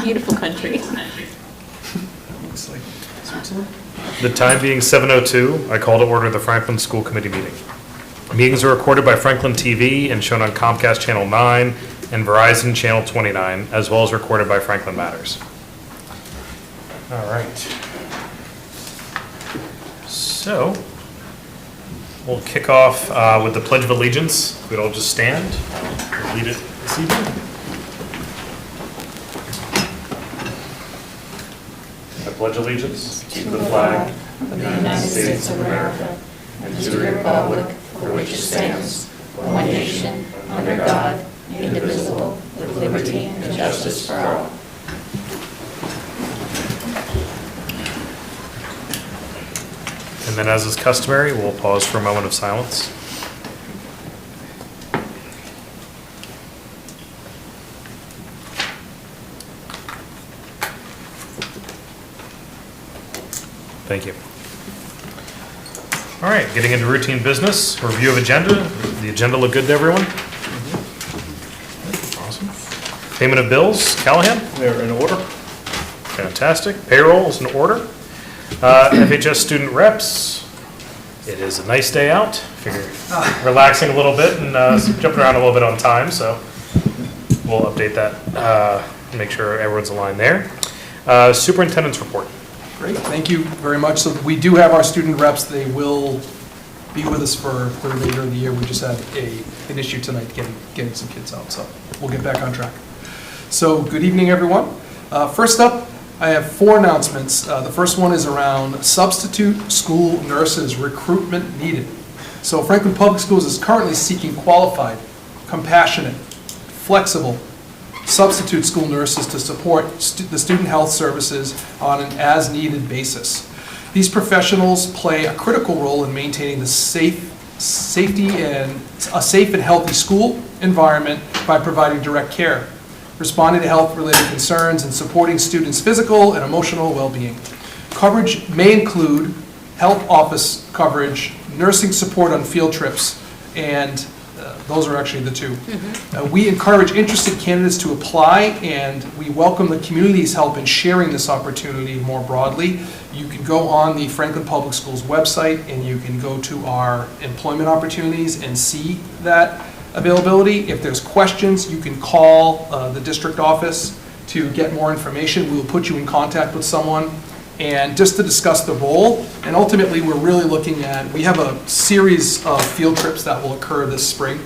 Beautiful country. Looks like Switzerland. The time being 7:02, I call to order the Franklin School Committee meeting. Meetings are recorded by Franklin TV and shown on Comcast Channel 9 and Verizon Channel 29, as well as recorded by Franklin Matters. All right. So, we'll kick off with the Pledge of Allegiance. We'd all just stand, lead it this evening. I pledge allegiance to the flag of the United States of America and to the republic for which it stands, one nation, under God, indivisible, with liberty and justice for all. And then, as is customary, we'll pause for a moment of silence. Thank you. All right, getting into routine business, review of agenda. The agenda look good to everyone? Awesome. Payment of bills, Callahan? They're in order. Fantastic. Payroll is in order. FHS student reps. It is a nice day out. Figure relaxing a little bit and jumping around a little bit on time, so we'll update that, make sure everyone's aligned there. Superintendent's report. Great, thank you very much. So we do have our student reps. They will be with us for the remainder of the year. We just had an issue tonight getting some kids out, so we'll get back on track. So good evening, everyone. First up, I have 4 announcements. The first one is around substitute school nurses recruitment needed. So Franklin Public Schools is currently seeking qualified, compassionate, flexible substitute school nurses to support the student health services on an as-needed basis. These professionals play a critical role in maintaining the safety and a safe and healthy school environment by providing direct care, responding to health-related concerns, and supporting students' physical and emotional well-being. Coverage may include health office coverage, nursing support on field trips, and those are actually the 2. We encourage interested candidates to apply, and we welcome the community's help in sharing this opportunity more broadly. You can go on the Franklin Public Schools website, and you can go to our employment opportunities and see that availability. If there's questions, you can call the district office to get more information. We will put you in contact with someone and just to discuss the role. And ultimately, we're really looking at, we have a series of field trips that will occur this spring.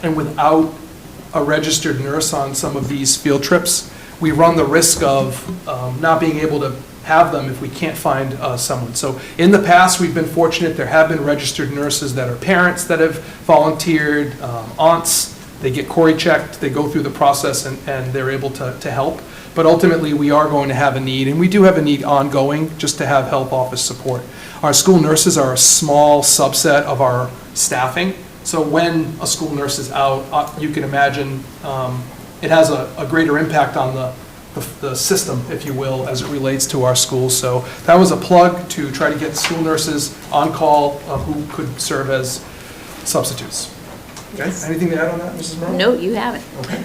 And without a registered nurse on some of these field trips, we run the risk of not being able to have them if we can't find someone. So in the past, we've been fortunate. There have been registered nurses that are parents that have volunteered, aunts. They get Cori checked, they go through the process, and they're able to help. But ultimately, we are going to have a need, and we do have a need ongoing just to have health office support. Our school nurses are a small subset of our staffing. So when a school nurse is out, you can imagine it has a greater impact on the system, if you will, as it relates to our schools. So that was a plug to try to get school nurses on call who could serve as substitutes. Okay, anything to add on that, Mrs. Merrill? No, you haven't. Okay.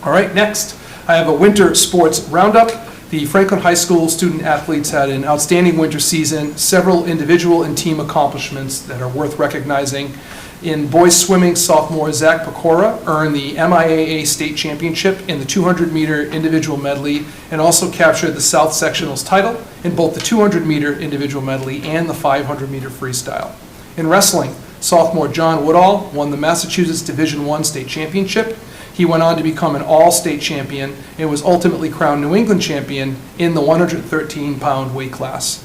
All right, next, I have a winter sports roundup. The Franklin High School student athletes had an outstanding winter season, several individual and team accomplishments that are worth recognizing. In boys swimming, sophomore Zach Pecora earned the MIAA state championship in the 200-meter individual medley and also captured the South Sectionals title in both the 200-meter individual medley and the 500-meter freestyle. In wrestling, sophomore John Woodall won the Massachusetts Division I state championship. He went on to become an all-state champion and was ultimately crowned New England champion in the 113-pound weight class.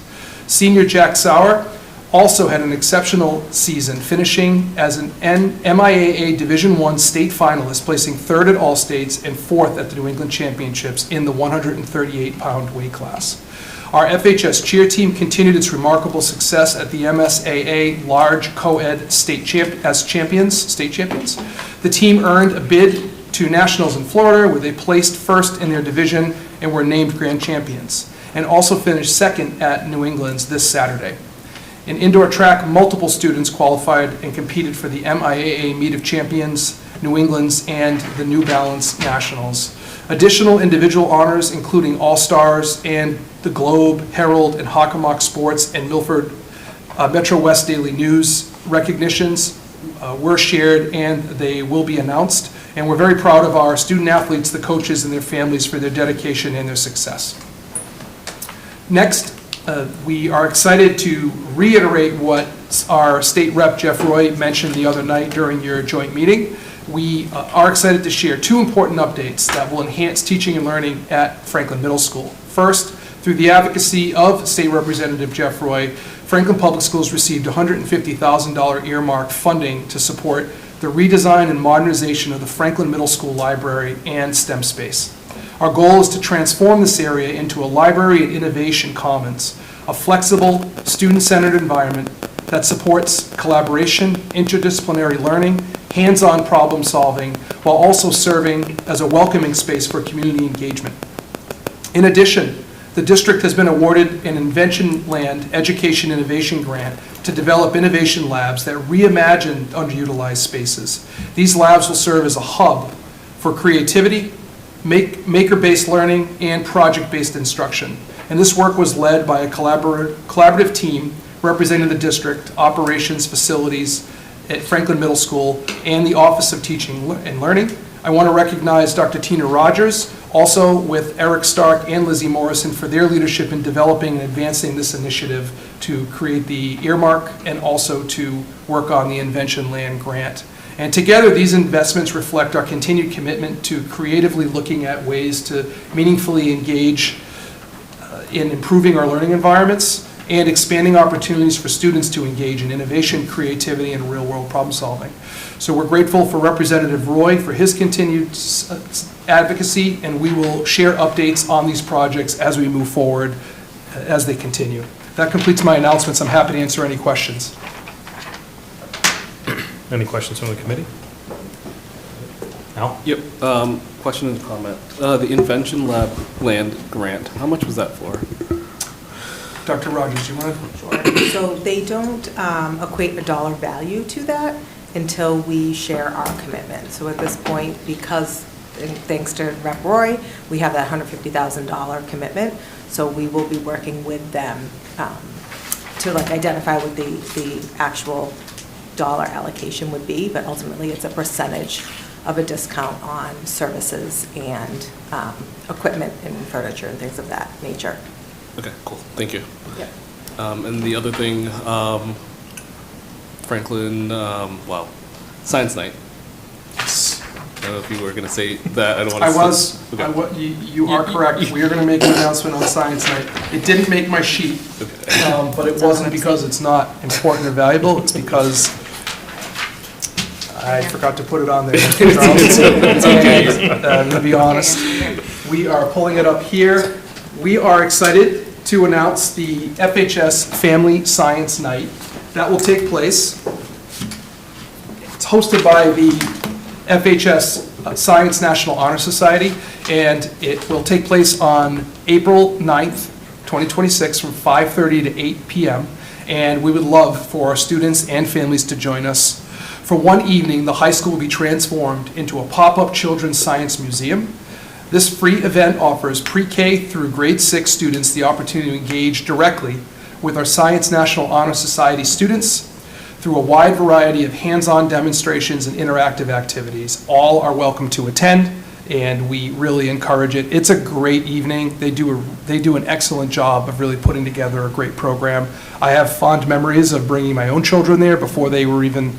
Senior Jack Sauer also had an exceptional season, finishing as an MIAA Division I state finalist, placing 3rd at all states and 4th at the New England Championships in the 138-pound weight class. Our FHS cheer team continued its remarkable success at the MSAA Large Co-Ed state champions. The team earned a bid to nationals in Florida, where they placed first in their division and were named grand champions, and also finished second at New England's this Saturday. In indoor track, multiple students qualified and competed for the MIAA Meet of Champions New England's, and the New Balance Nationals. Additional individual honors, including All-Stars and the Globe, Herald, and Hockomock Sports and Milford Metro West Daily News recognitions were shared, and they will be announced. And we're very proud of our student athletes, the coaches, and their families for their dedication and their success. Next, we are excited to reiterate what our state rep, Jeff Roy, mentioned the other night during your joint meeting. We are excited to share two important updates that will enhance teaching and learning at Franklin Middle School. First, through the advocacy of State Representative Jeff Roy, Franklin Public Schools received $150,000 earmarked funding to support the redesign and modernization of the Franklin Middle School library and STEM space. Our goal is to transform this area into a library and innovation commons, a flexible, student-centered environment that supports collaboration, interdisciplinary learning, hands-on problem solving, while also serving as a welcoming space for community engagement. In addition, the district has been awarded an Invention Land Education Innovation Grant to develop innovation labs that reimagine underutilized spaces. These labs will serve as a hub for creativity, maker-based learning, and project-based instruction. And this work was led by a collaborative team representing the district, operations, facilities at Franklin Middle School, and the Office of Teaching and Learning. I want to recognize Dr. Tina Rogers, also with Eric Stark and Lizzie Morrison, for their leadership in developing and advancing this initiative to create the earmark and also to work on the Invention Land grant. And together, these investments reflect our continued commitment to creatively looking at ways to meaningfully engage in improving our learning environments and expanding opportunities for students to engage in innovation, creativity, and real-world problem solving. So we're grateful for Representative Roy for his continued advocacy, and we will share updates on these projects as we move forward, as they continue. That completes my announcements. I'm happy to answer any questions. Any questions from the committee? Al? Yep, question and comment. The Invention Lab Land Grant, how much was that for? Dr. Rogers, do you want to? So they don't equate a dollar value to that until we share our commitment. So at this point, because thanks to Rep. Roy, we have that $150,000 commitment. So we will be working with them to identify what the actual dollar allocation would be, but ultimately it's a percentage of a discount on services and equipment and furniture and things of that nature. Okay, cool, thank you. Yeah. And the other thing, Franklin, Science Night. I don't know if you were going to say that. I don't want to. Okay. You are correct. We are going to make an announcement on Science Night. It didn't make my sheet, but it wasn't because it's not important or valuable. It's because I forgot to put it on there. And, to be honest, we are pulling it up here. We are excited to announce the FHS Family Science Night. That will take place. It's hosted by the FHS Science National Honor Society, and it will take place on April 9th, 2026, from 5:30 to 8 p.m., and we would love for our students and families to join us. For one evening, the high school will be transformed into a pop-up children's science museum. This free event offers pre-K through grade 6 students the opportunity to engage directly with our Science National Honor Society students through a wide variety of hands-on demonstrations and interactive activities. All are welcome to attend, and we really encourage it. It's a great evening. They do an excellent job of really putting together a great program. I have fond memories of bringing my own children there before they were even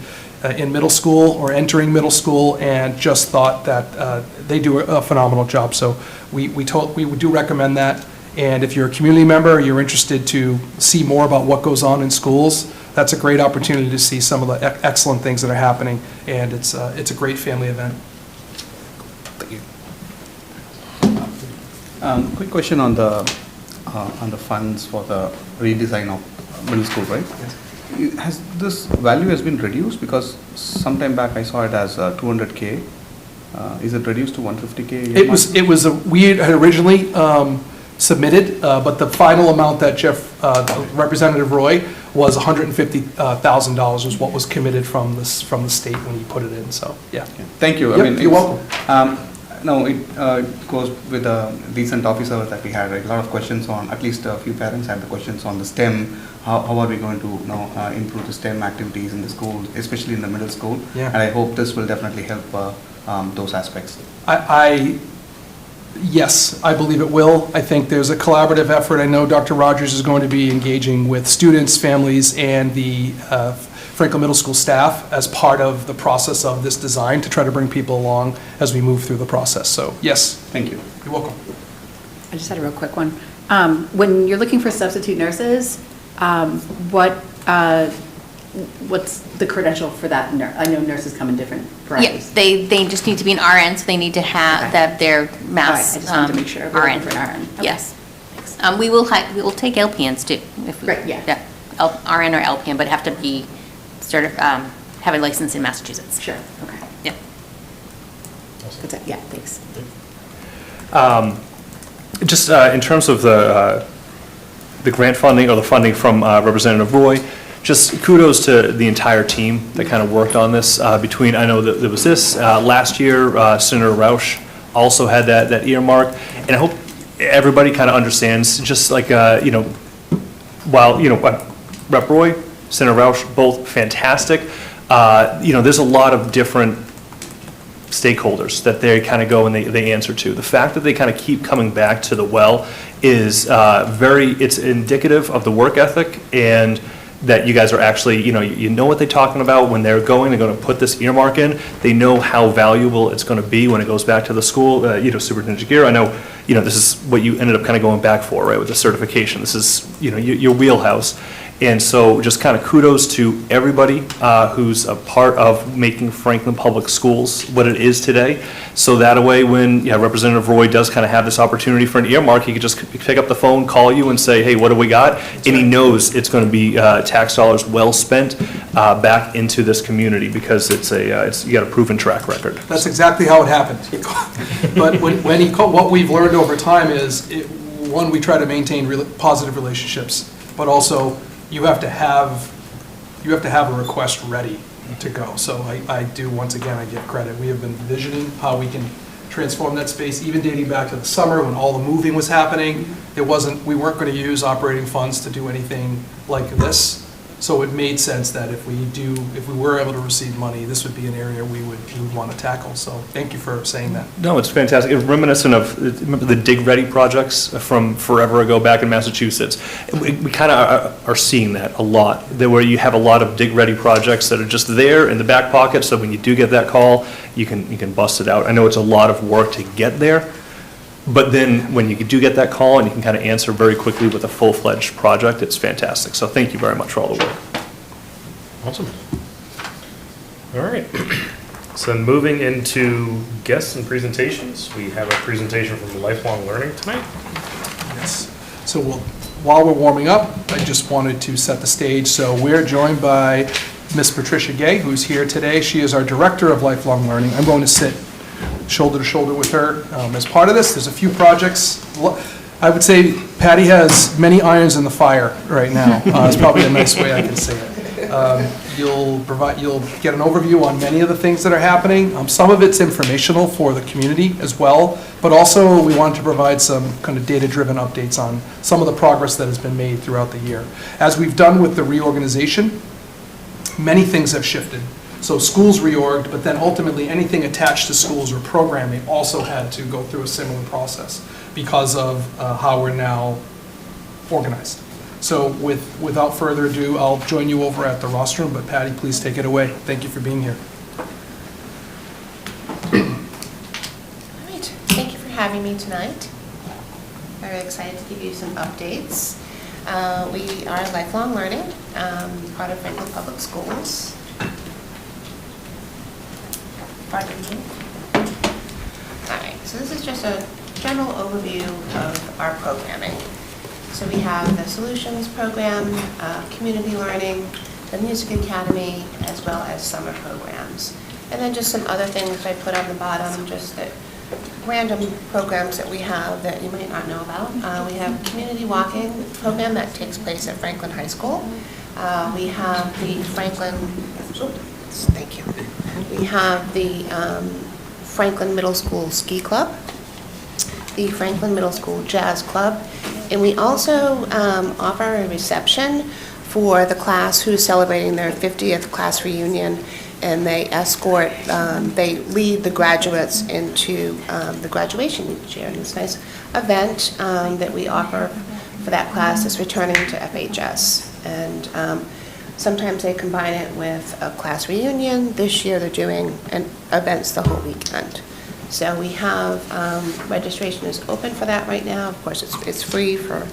in middle school or entering middle school, and just thought that they do a phenomenal job. So we do recommend that. And if you're a community member, or you're interested to see more about what goes on in schools, that's a great opportunity to see some of the excellent things that are happening, and it's a great family event. Thank you. Quick question on the funds for the redesign of middle school, right? Yes. Has this value has been reduced? Because sometime back I saw it as 200K. Is it reduced to 150K? We had originally submitted, but the final amount that Representative Roy was $150,000 was what was committed from the state when you put it in, so, yeah. Thank you. Yep, I mean, you're it's, no, it goes with the recent office hours that we had, right? A lot of questions on, at least a few parents had the questions on the STEM. How are we going to, improve the STEM activities in the school, especially in the middle school? Yeah. And I hope this will definitely help those aspects. Yes, I believe it will. I think there's a collaborative effort. I know Dr. Rogers is going to be engaging with students, families, and the Franklin Middle School staff as part of the process of this design to try to bring people along as we move through the process. So, yes. Thank you. You're welcome. I just had a real quick one. When you're looking for substitute nurses, what's the credential for that? I know nurses come in different varieties. Yeah, they just need to be an RN, so they need to have Okay. that their All right, mass I just wanted to make sure. We're RN. looking for an RN. Okay. Yes. We will take LPNs too. If we- Right, yeah. RN or LPN, but have to be have a license in Massachusetts. Sure, okay. Yeah. That's it, yeah, thanks. Just in terms of the grant funding or the funding from Representative Roy, just kudos to the entire team that kind of worked on this. Between, I know that there was this, last year, Senator Roush also had that earmark. And I hope everybody kind of understands, just like, while, Rep. Roy, Senator Roush, both fantastic. There's a lot of different stakeholders that they kind of go and they answer to. The fact that they kind of keep coming back to the well is it's indicative of the work ethic, and that you guys are actually, you know what they're talking about when they're going to put this earmark in. They know how valuable it's going to be when it goes back to the school. Superintendent Jagir, I know, this is what you ended up kind of going back for, right, with the certification. This is, your wheelhouse. And so just kind of kudos to everybody who's a part of making Franklin Public Schools what it is today. So that way, when Representative Roy does kind of have this opportunity for an earmark, he could just pick up the phone, call you and say, hey, what do we got? And he knows it's going to be tax dollars well spent back into this community, because you got a proven track record. That's exactly how it happened. But when he called, what we've learned over time is, one, we try to maintain positive relationships, but also you have to have a request ready to go. So I do, once again, I give credit. We have been visioning how we can transform that space, even dating back to the summer when all the moving was happening. We weren't going to use operating funds to do anything like this. So it made sense that if we were able to receive money, this would be an area we would want to tackle. So thank you for saying that. No, it's fantastic. It's reminiscent of, remember the Dig Ready projects from forever ago back in Massachusetts? We kind of are seeing that a lot, where you have a lot of Dig Ready projects that are just there in the back pocket, so when you do get that call, you can bust it out. I know it's a lot of work to get there, but then when you do get that call and you can kind of answer very quickly with a full-fledged project, it's fantastic. So thank you very much for all the work. Awesome. All right. So then moving into guests and presentations, we have a presentation from Lifelong Learning tonight. Yes. So while we're warming up, I just wanted to set the stage. So we're joined by Miss Patricia Gay, who's here today. She is our Director of Lifelong Learning. I'm going to sit shoulder to shoulder with her as part of this. There's a few projects. I would say Patty has many irons in the fire right now. It's probably a nice way I can say it. You'll get an overview on many of the things that are happening. Some of it's informational for the community as well, but also we want to provide some kind of data-driven updates on some of the progress that has been made throughout the year. As we've done with the reorganization, many things have shifted. So schools reorged, but then ultimately anything attached to schools or programming also had to go through a similar process because of how we're now organized. So without further ado, I'll join you over at the rostrum, but Patty, please take it away. Thank you for being here. All right, thank you for having me tonight. Very excited to give you some updates. We are Lifelong Learning, part of Franklin Public Schools. Pardon me. All right, so this is just a general overview of our programming. So we have the Solutions program, Community Learning, the Music Academy, as well as summer programs. And then just some other things I put on the bottom, just that random programs that we have that you might not know about. We have Community Walking program that takes place at Franklin High School. We have the Franklin, thank you. We have the Franklin Middle School Ski Club, the Franklin Middle School Jazz Club, and we also offer a reception for the class who's celebrating their 50th class reunion, and they escort, they lead the graduates into the graduation each year. And it's a nice event that we offer for that class that's returning to FHS. And sometimes they combine it with a class reunion. This year they're doing events the whole weekend. So we have, registration is open for that right now. Of course, it's free for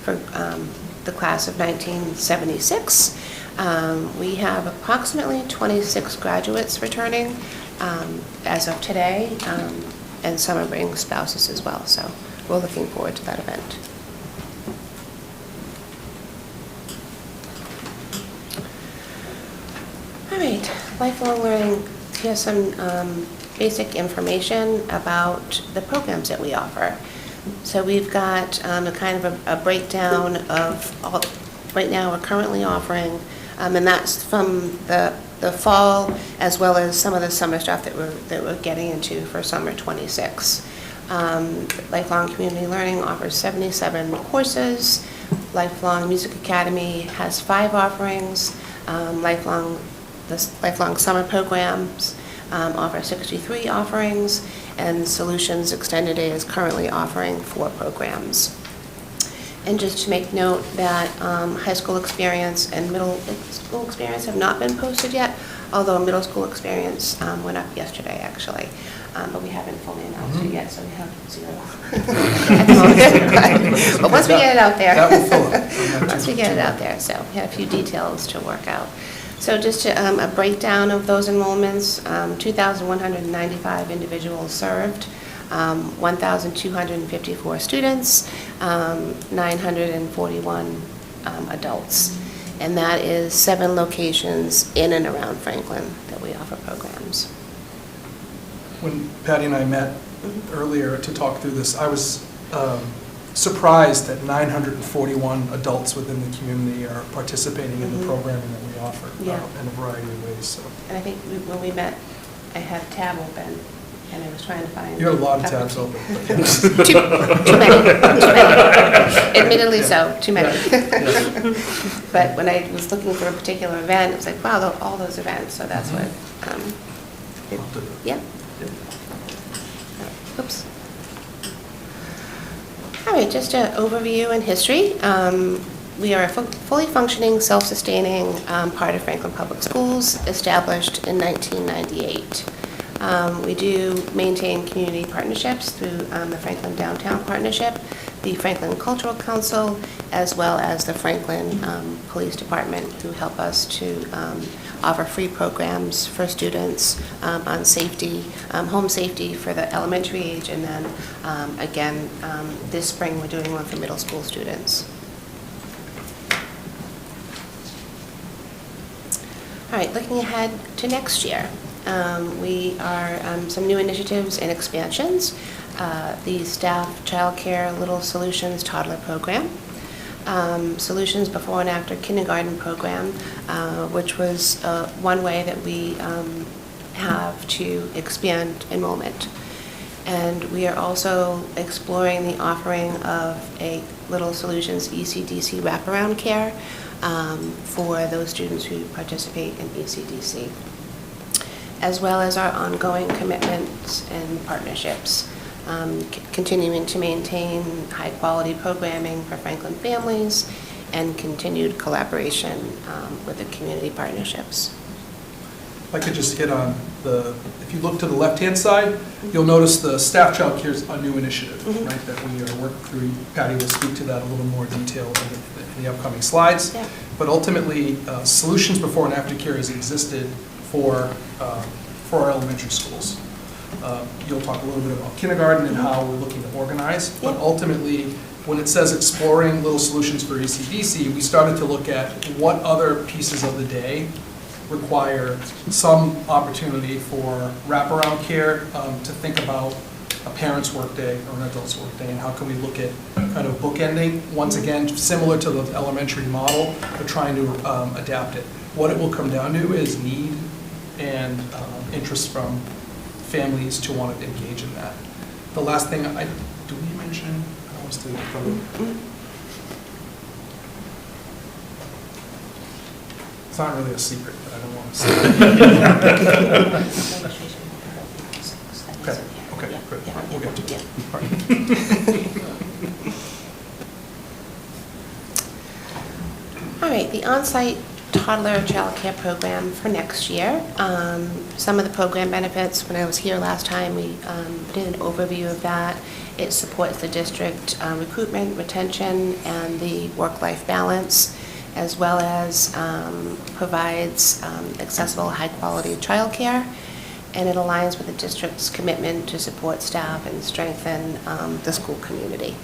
the class of 1976. We have approximately 26 graduates returning as of today, and some are bringing spouses as well. So we're looking forward to that event. All right, lifelong learning. Here's some basic information about the programs that we offer. So we've got a kind of a breakdown of all. Right now, we're currently offering, and that's from the fall as well as some of the summer stuff that we're getting into for summer 26. Lifelong Community Learning offers 77 courses. Lifelong Music Academy has 5 offerings. The Lifelong Summer Programs offer 63 offerings, and Solutions Extended Day is currently offering 4 programs. And just to make note that high school experience and middle school experience have not been posted yet, although middle school experience went up yesterday, actually. But we haven't fully announced it yet, so we have 0 at the moment. But once we get it out there. That will fill it. Once we get it out there, so we have a few details to work out. So just a breakdown of those enrollments, 2,195 individuals served, 1,254 students, 941 adults. And that is 7 locations in and around Franklin that we offer programs. When Patty and I met earlier to talk through this, I was surprised that 941 adults within the community are participating in the programming that we offer in a variety of ways. So. And I think when we met, I had a tab open, and I was trying to find... You had a lot of tabs open. Too many. Admittedly so, too many. But when I was looking for a particular event, it was like, wow, all those events, so that's what... Yeah. Oops. All right, just an overview and history. We are a fully functioning, self-sustaining part of Franklin Public Schools, established in 1998. We do maintain community partnerships through the Franklin Downtown Partnership, the Franklin Cultural Council, as well as the Franklin Police Department, who help us to offer free programs for students on safety, home safety for the elementary age, and then again, this spring we're doing one for middle school students. All right, looking ahead to next year, we are some new initiatives and expansions. The staff childcare Little Solutions toddler program, Solutions before and after kindergarten program, which was one way that we have to expand enrollment. And we are also exploring the offering of a Little Solutions ECDC wraparound care for those students who participate in ECDC, as well as our ongoing commitments and partnerships, continuing to maintain high-quality programming for Franklin families and continued collaboration with the community partnerships. If I could just hit on if you look to the left-hand side, you'll notice the staff child care is a new initiative, right, that we are working through. Patty will speak to that a little more detail in the upcoming slides. Yeah. But ultimately, Solutions before and after care has existed for our elementary schools. You'll talk a little bit about kindergarten and how we're looking to organize, but ultimately, when it says exploring Little Solutions for ECDC, we started to look at what other pieces of the day require some opportunity for wraparound care, to think about a parent's workday or an adult's workday, and how can we look at kind of bookending, once again, similar to the elementary model, but trying to adapt it. What it will come down to is need and interest from families to want to engage in that. The last thing, do we mention, I don't want us to, it's not really a secret, but I don't want to say it. Okay, okay, good. We'll get to it. All right. All right, the on-site toddler childcare program for next year. Some of the program benefits, when I was here last time, we did an overview of that. It supports the district recruitment, retention, and the work-life balance, as well as provides accessible, high-quality childcare, and it aligns with the district's commitment to support staff and strengthen the school community.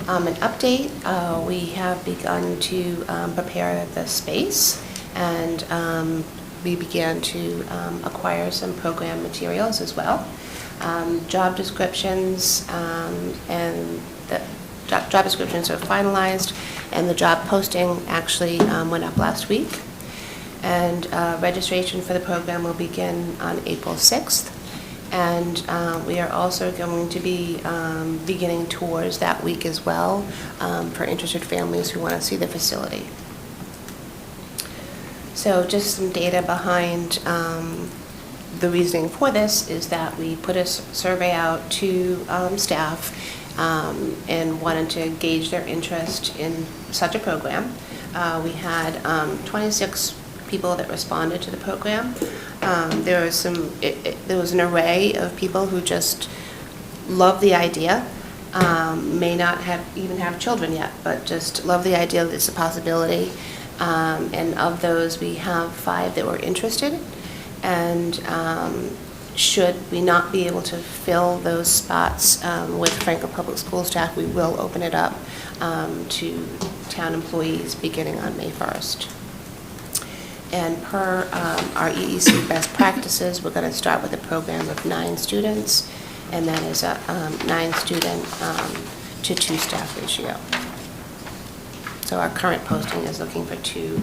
An update, we have begun to prepare the space, and we began to acquire some program materials as well. Job descriptions and the job descriptions are finalized, and the job posting actually went up last week. And registration for the program will begin on April 6th. And we are also going to be beginning tours that week as well for interested families who want to see the facility. So just some data behind the reasoning for this is that we put a survey out to staff and wanted to gauge their interest in such a program. We had 26 people that responded to the program. There was an array of people who just love the idea, may not even have children yet, but just love the idea that it's a possibility. And of those, we have 5 that were interested. And should we not be able to fill those spots with Franklin Public School staff, we will open it up to town employees beginning on May 1st. And per our EEC best practices, we're going to start with a program of 9 students, and that is a 9-student to 2 staff ratio. So our current posting is looking for 2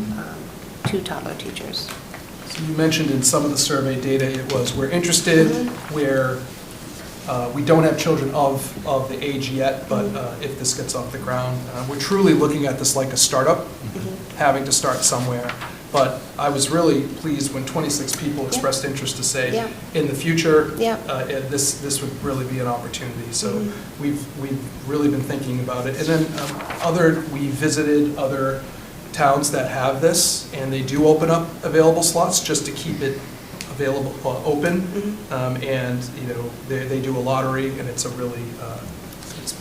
toddler teachers. So you mentioned in some of the survey data, it was we're interested, where we don't have children of the age yet, but if this gets off the ground, we're truly looking at this like a startup, having to start somewhere. But I was really pleased when 26 people expressed interest to say, in the future, this would really be an opportunity. So we've really been thinking about it. And then we visited other towns that have this, and they do open up available slots just to keep it available, open. And they do a lottery, and it's a really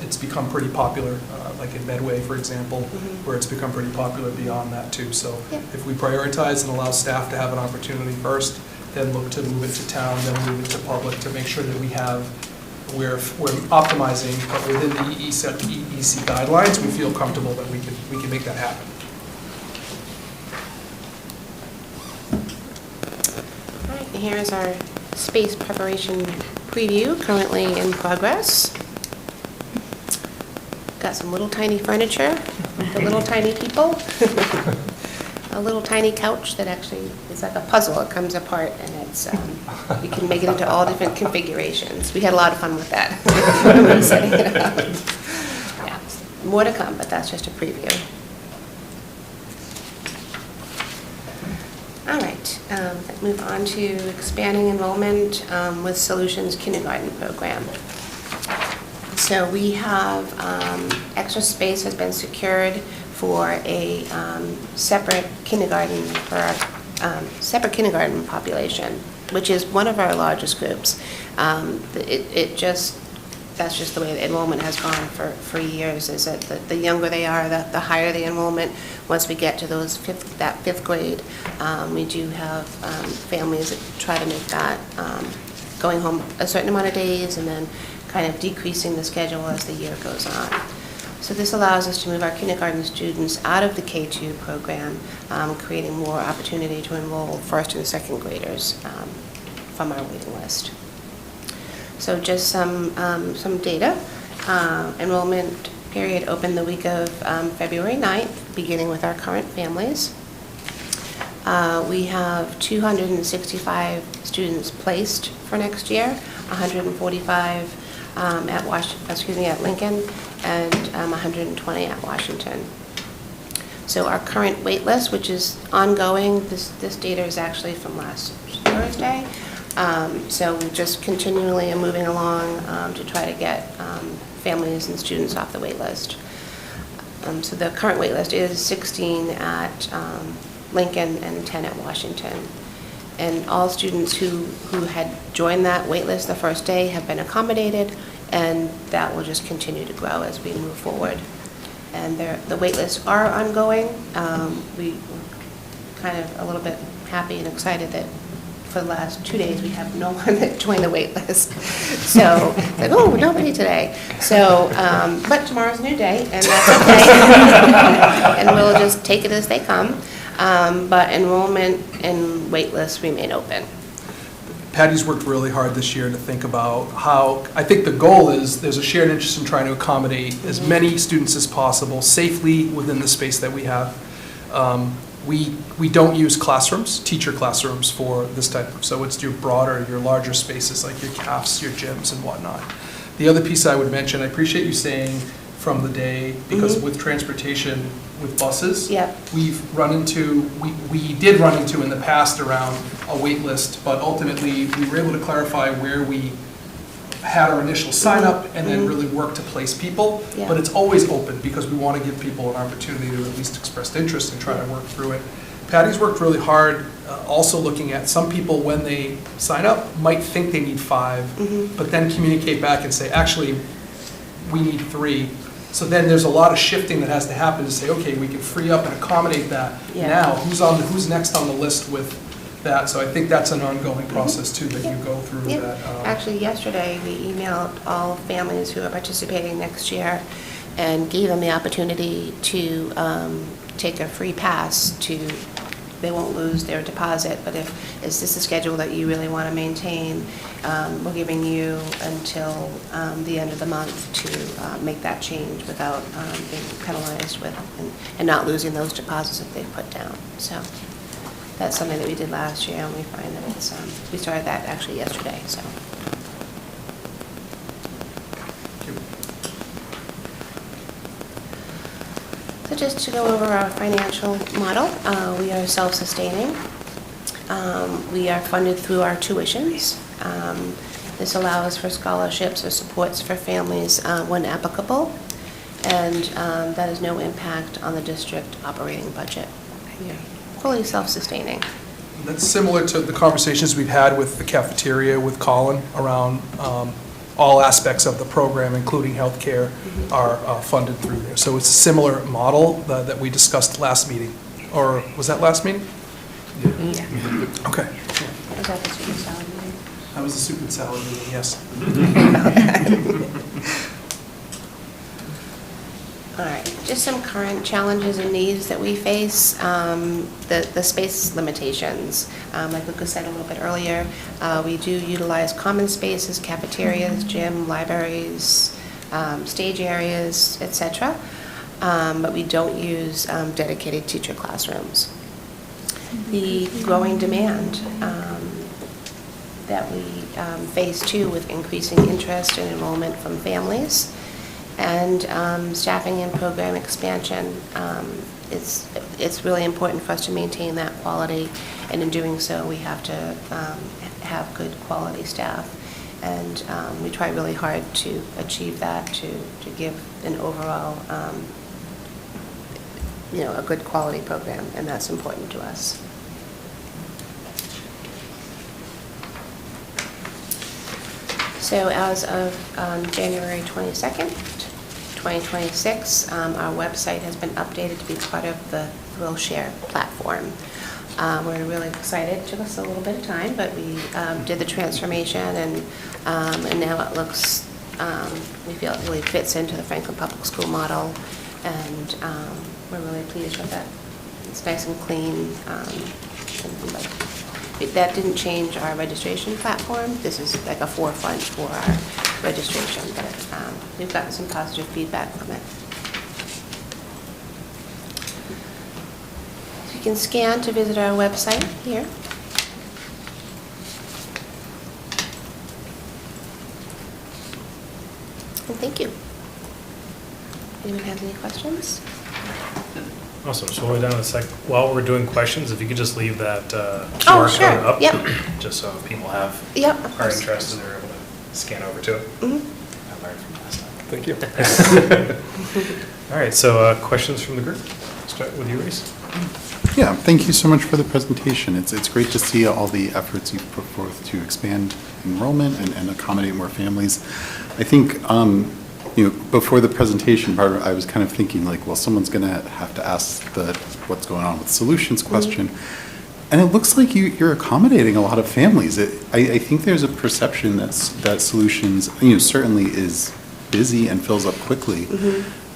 it's become pretty popular, like in Medway, for example, where it's become pretty popular beyond that too. So if we prioritize and allow staff to have an opportunity first, then look to move it to town, then move it to public to make sure that we're optimizing, but within the EEC guidelines, we feel comfortable that we can make that happen. All right, and here is our space preparation preview currently in progress. Got some little tiny furniture for little tiny people. A little tiny couch that actually is like a puzzle. It comes apart, and it's you can make it into all different configurations. We had a lot of fun with that. Setting it up. Yeah, more to come, but that's just a preview. All right, let's move on to expanding enrollment with Solutions Kindergarten Program. So we have extra space has been secured for a separate kindergarten population, which is one of our largest groups. That's just the way the enrollment has gone for years. Is that the younger they are, the higher the enrollment. Once we get to that fifth grade, we do have families that try to make that going home a certain amount of days, and then kind of decreasing the schedule as the year goes on. So this allows us to move our kindergarten students out of the K-2 program, creating more opportunity to enroll first and second graders from our waiting list. So just some data. Enrollment period opened the week of February 9th, beginning with our current families. We have 265 students placed for next year, 145 at Lincoln, and 120 at Washington. So our current wait list, which is ongoing, this data is actually from last Thursday. So we just continually are moving along to try to get families and students off the wait list. So the current wait list is 16 at Lincoln and 10 at Washington. And all students who had joined that wait list the first day have been accommodated, and that will just continue to grow as we move forward. And the wait lists are ongoing. We were kind of a little bit happy and excited that for the last 2 days, we have no one that joined the wait list. So, like, oh, nobody today. So, but tomorrow's a new day, and that's okay. And we'll just take it as they come. But enrollment and wait lists remain open. Patty's worked really hard this year to think about how, I think the goal is, there's a shared interest in trying to accommodate as many students as possible safely within the space that we have. We don't use classrooms, teacher classrooms for this type of, so it's your broader, your larger spaces like your CAFs, your gyms and whatnot. The other piece I would mention, I appreciate you saying from the day, because with transportation, with buses, we've run into, we did run into in the past around a wait list, but ultimately we were able to clarify where we had our initial sign up and then really work to place people. But it's always open because we want to give people an opportunity to at least express interest and try to work through it. Patty's worked really hard also looking at some people when they sign up might think they need 5, but then communicate back and say, actually, we need 3. So then there's a lot of shifting that has to happen to say, okay, we can free up and accommodate that now. Who's next on the list with that? So I think that's an ongoing process too that you go through. That. Actually, yesterday we emailed all families who are participating next year and gave them the opportunity to take a free pass to. They won't lose their deposit, but if is this a schedule that you really want to maintain, we're giving you until the end of the month to make that change without being penalized with and not losing those deposits that they've put down. So that's something that we did last year, and we find that it's we started that actually yesterday. So. So just to go over our financial model, we are self-sustaining. We are funded through our tuitions. This allows for scholarships or supports for families when applicable, and that has no impact on the district operating budget. We are fully self-sustaining. That's similar to the conversations we've had with the cafeteria with Colin around all aspects of the program, including healthcare, are funded through there. So it's a similar model that we discussed last meeting. Or was that last meeting? Yeah. Okay. Was that the student salad meeting? That was the soup and salad meeting, yes. All right, just some current challenges and needs that we face. The space limitations, like Lucas said a little bit earlier, we do utilize common spaces, cafeterias, gym, libraries, stage areas, etc. But we don't use dedicated teacher classrooms. The growing demand that we face too with increasing interest and enrollment from families, and staffing and program expansion. It's really important for us to maintain that quality, and in doing so, we have to have good quality staff. And we try really hard to achieve that, to give an overall, a good quality program, and that's important to us. So as of January 22nd, 2026, our website has been updated to be part of the ThrillShare platform. We're really excited. It took us a little bit of time, but we did the transformation, and now it looks, we feel it really fits into the Franklin Public School model, and we're really pleased with it. It's nice and clean, and we like that didn't change our registration platform. This is like a forefront for our registration, but we've gotten some positive feedback from it. So you can scan to visit our website here. And thank you. Anyone have any questions? Awesome, so we're down to the second, while we're doing questions, if you could just leave that Oh, QR sure. code up. Yep. Just so people have, Yep, of are course. interested, they're able to scan over to it. Mhm. I learned from last time. Thank you. All right, so questions from the group? Start with you, Reese. Yeah, thank you so much for the presentation. It's great to see all the efforts you've put forth to expand enrollment and accommodate more families. I think, before the presentation, Barbara, I was kind of thinking like, well, someone's going to have to ask the what's going on with solutions question. And it looks like you're accommodating a lot of families. I think there's a perception that solutions, certainly is busy and fills up quickly.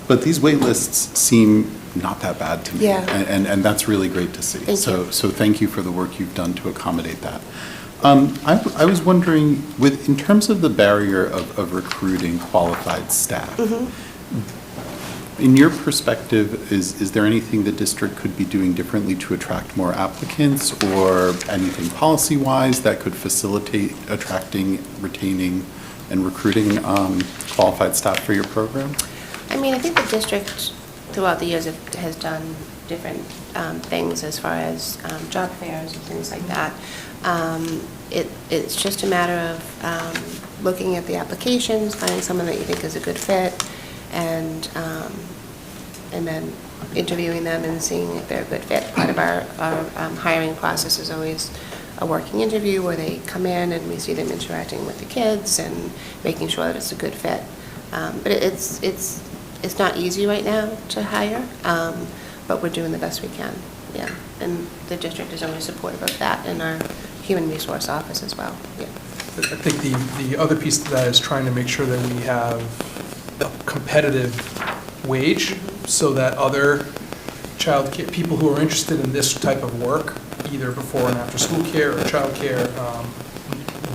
But these wait lists seem not that bad to me. Yeah. And that's really great to see. Thank you. So thank you for the work you've done to accommodate that. I was wondering, in terms of the barrier of recruiting qualified staff, in your perspective, is there anything the district could be doing differently to attract more applicants, or anything policy-wise that could facilitate attracting, retaining, and recruiting qualified staff for your program? I mean, I think the district throughout the years has done different things as far as job fairs and things like that. It's just a matter of looking at the applications, finding someone that you think is a good fit, and then interviewing them and seeing if they're a good fit. Part of our hiring process is always a working interview where they come in and we see them interacting with the kids and making sure that it's a good fit. But it's not easy right now to hire, but we're doing the best we can, yeah. And the district is always supportive of that, and our human resource office as well, yeah. I think the other piece of that is trying to make sure that we have a competitive wage so that other people who are interested in this type of work, either before and after school care or child care,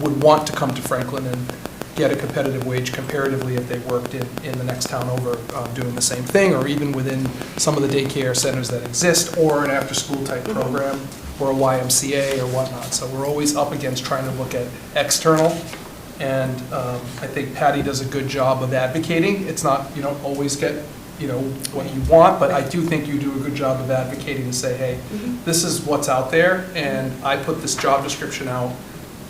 would want to come to Franklin and get a competitive wage comparatively if they worked in the next town over doing the same thing, or even within some of the daycare centers that exist, or an after-school type program, or a YMCA or whatnot. So we're always up against trying to look at external, and I think Patty does a good job of advocating. It's not, you don't always get, what you want, but I do think you do a good job of advocating to say, hey, this is what's out there, and I put this job description out.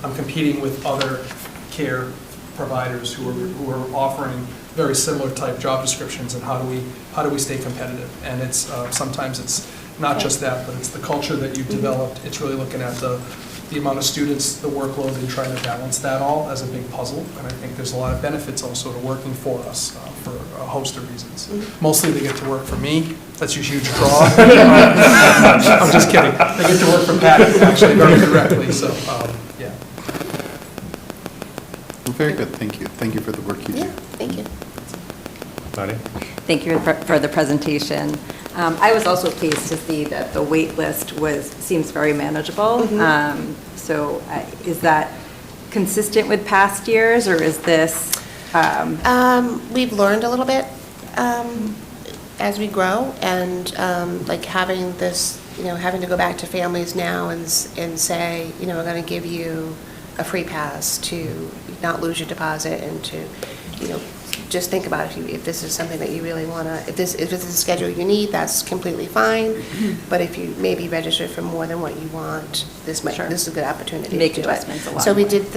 I'm competing with other care providers who are offering very similar type job descriptions, and how do we stay competitive? And it's sometimes it's not just that, but it's the culture that you've developed. It's really looking at the amount of students, the workload, and trying to balance that all as a big puzzle. And I think there's a lot of benefits also to working for us for a host of reasons. Mostly they get to work for me. That's a huge draw. I'm just kidding. They get to work for Patty actually very directly. So yeah. Well, very good, thank you. Thank you for the work you do. Yeah, thank you. Nadia? Thank you for the presentation. I was also pleased to see that the wait list seems very manageable. So is that consistent with past years, or is this? We've learned a little bit as we grow, and like having this, having to go back to families now and say, we're going to give you a free pass to not lose your deposit, and to, just think about if this is something that you really want to, if this is a schedule you need, that's completely fine. But if you maybe register for more than what you want, this is a good opportunity Make to do adjustments it. a lot So we more. did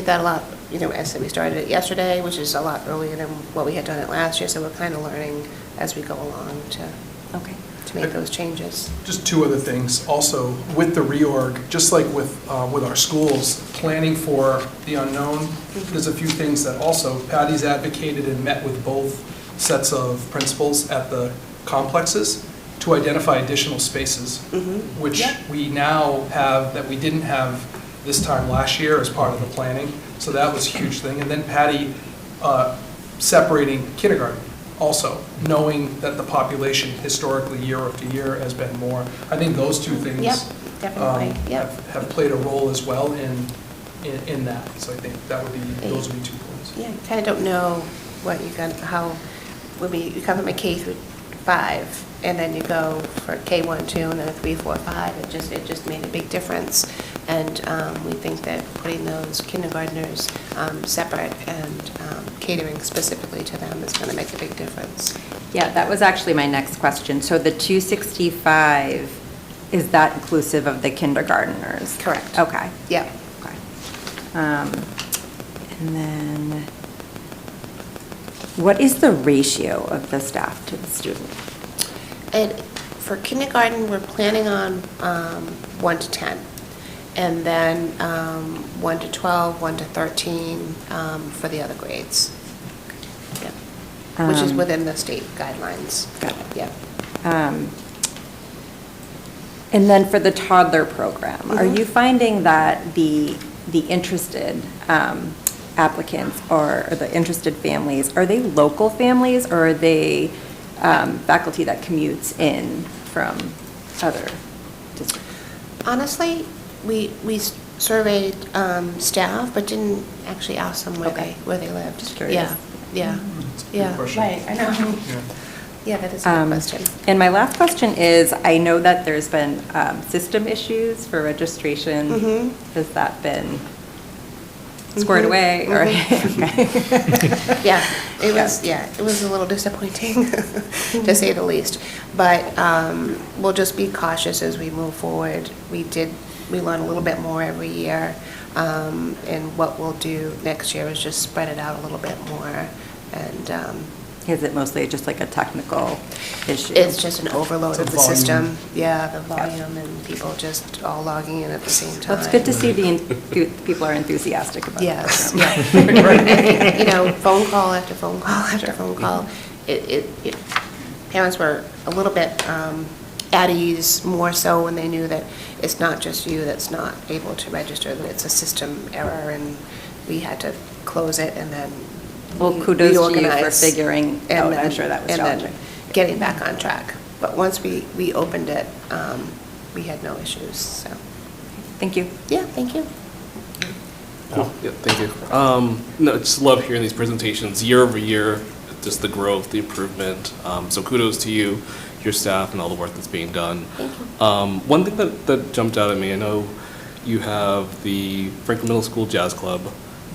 that a lot, as we started it yesterday, which is a lot earlier than what we had done it last year. So we're kind of learning as we go along to make those changes. Just two other things. Also, with the reorg, just like with our schools, planning for the unknown, there's a few things that also Patty's advocated and met with both sets of principals at the complexes to identify additional spaces, which we now have that we didn't have this time last year as part of the planning. So that was a huge thing. And then Patty separating kindergarten. Also, knowing that the population historically year after year has been more. I think those two things Definitely, yeah. have played a role as well in that. So I think that would be, those would be 2 points. Yeah, you kind of don't know what you're going to, how, when you come from a K through 5, and then you go for K1, 2, and then a 3, 4, 5, it just made a big difference. And we think that putting those kindergartners separate and catering specifically to them is going to make a big difference. Yeah, that was actually my next question. So the 265, is that inclusive of the kindergarteners? Correct. Okay. Yeah. Okay. And then, what is the ratio of the staff to the student? And for kindergarten, we're planning on 1 to 10. And then 1 to 12, 1 to 13 for the other grades. Yeah. Which is within the state guidelines. Got it. Yeah. And then for the toddler program, are you finding that the interested applicants or the interested families, are they local families or are they faculty that commutes in from other districts? Honestly, we surveyed staff, but didn't actually ask them where they lived. Just curious. Yeah, yeah, It's a good yeah. question. Right, I know. Yeah, that is a good question. And my last question is, I know that there's been system issues for registration. Mhm. Has that been squared away? Or Yeah, it was a little disappointing, to say the least. But we'll just be cautious as we move forward. We learn a little bit more every year. And what we'll do next year is just spread it out a little bit more. And Is it mostly just like a technical issue? it's just an overload It's a of the volume. system. Yeah, the volume and people just all logging in at the same time. Well, it's good to see people are enthusiastic about it. Yes, yeah. You know, phone call after phone call after phone call. Parents were a little bit at ease, more so when they knew that it's not just you that's not able to register, that it's a system error, and we had to close it and then Well, kudos to you for reorganize. figuring And out. then- I'm sure that was and then challenging. getting back on track. But once we opened it, we had no issues, so. Thank you. Yeah, thank you. Cool. Yeah, thank you. No, I just love hearing these presentations year over year, just the growth, the improvement. So kudos to you, your staff, and all the work that's being done. Thank you. One thing that jumped out at me, I know you have the Franklin Middle School Jazz Club,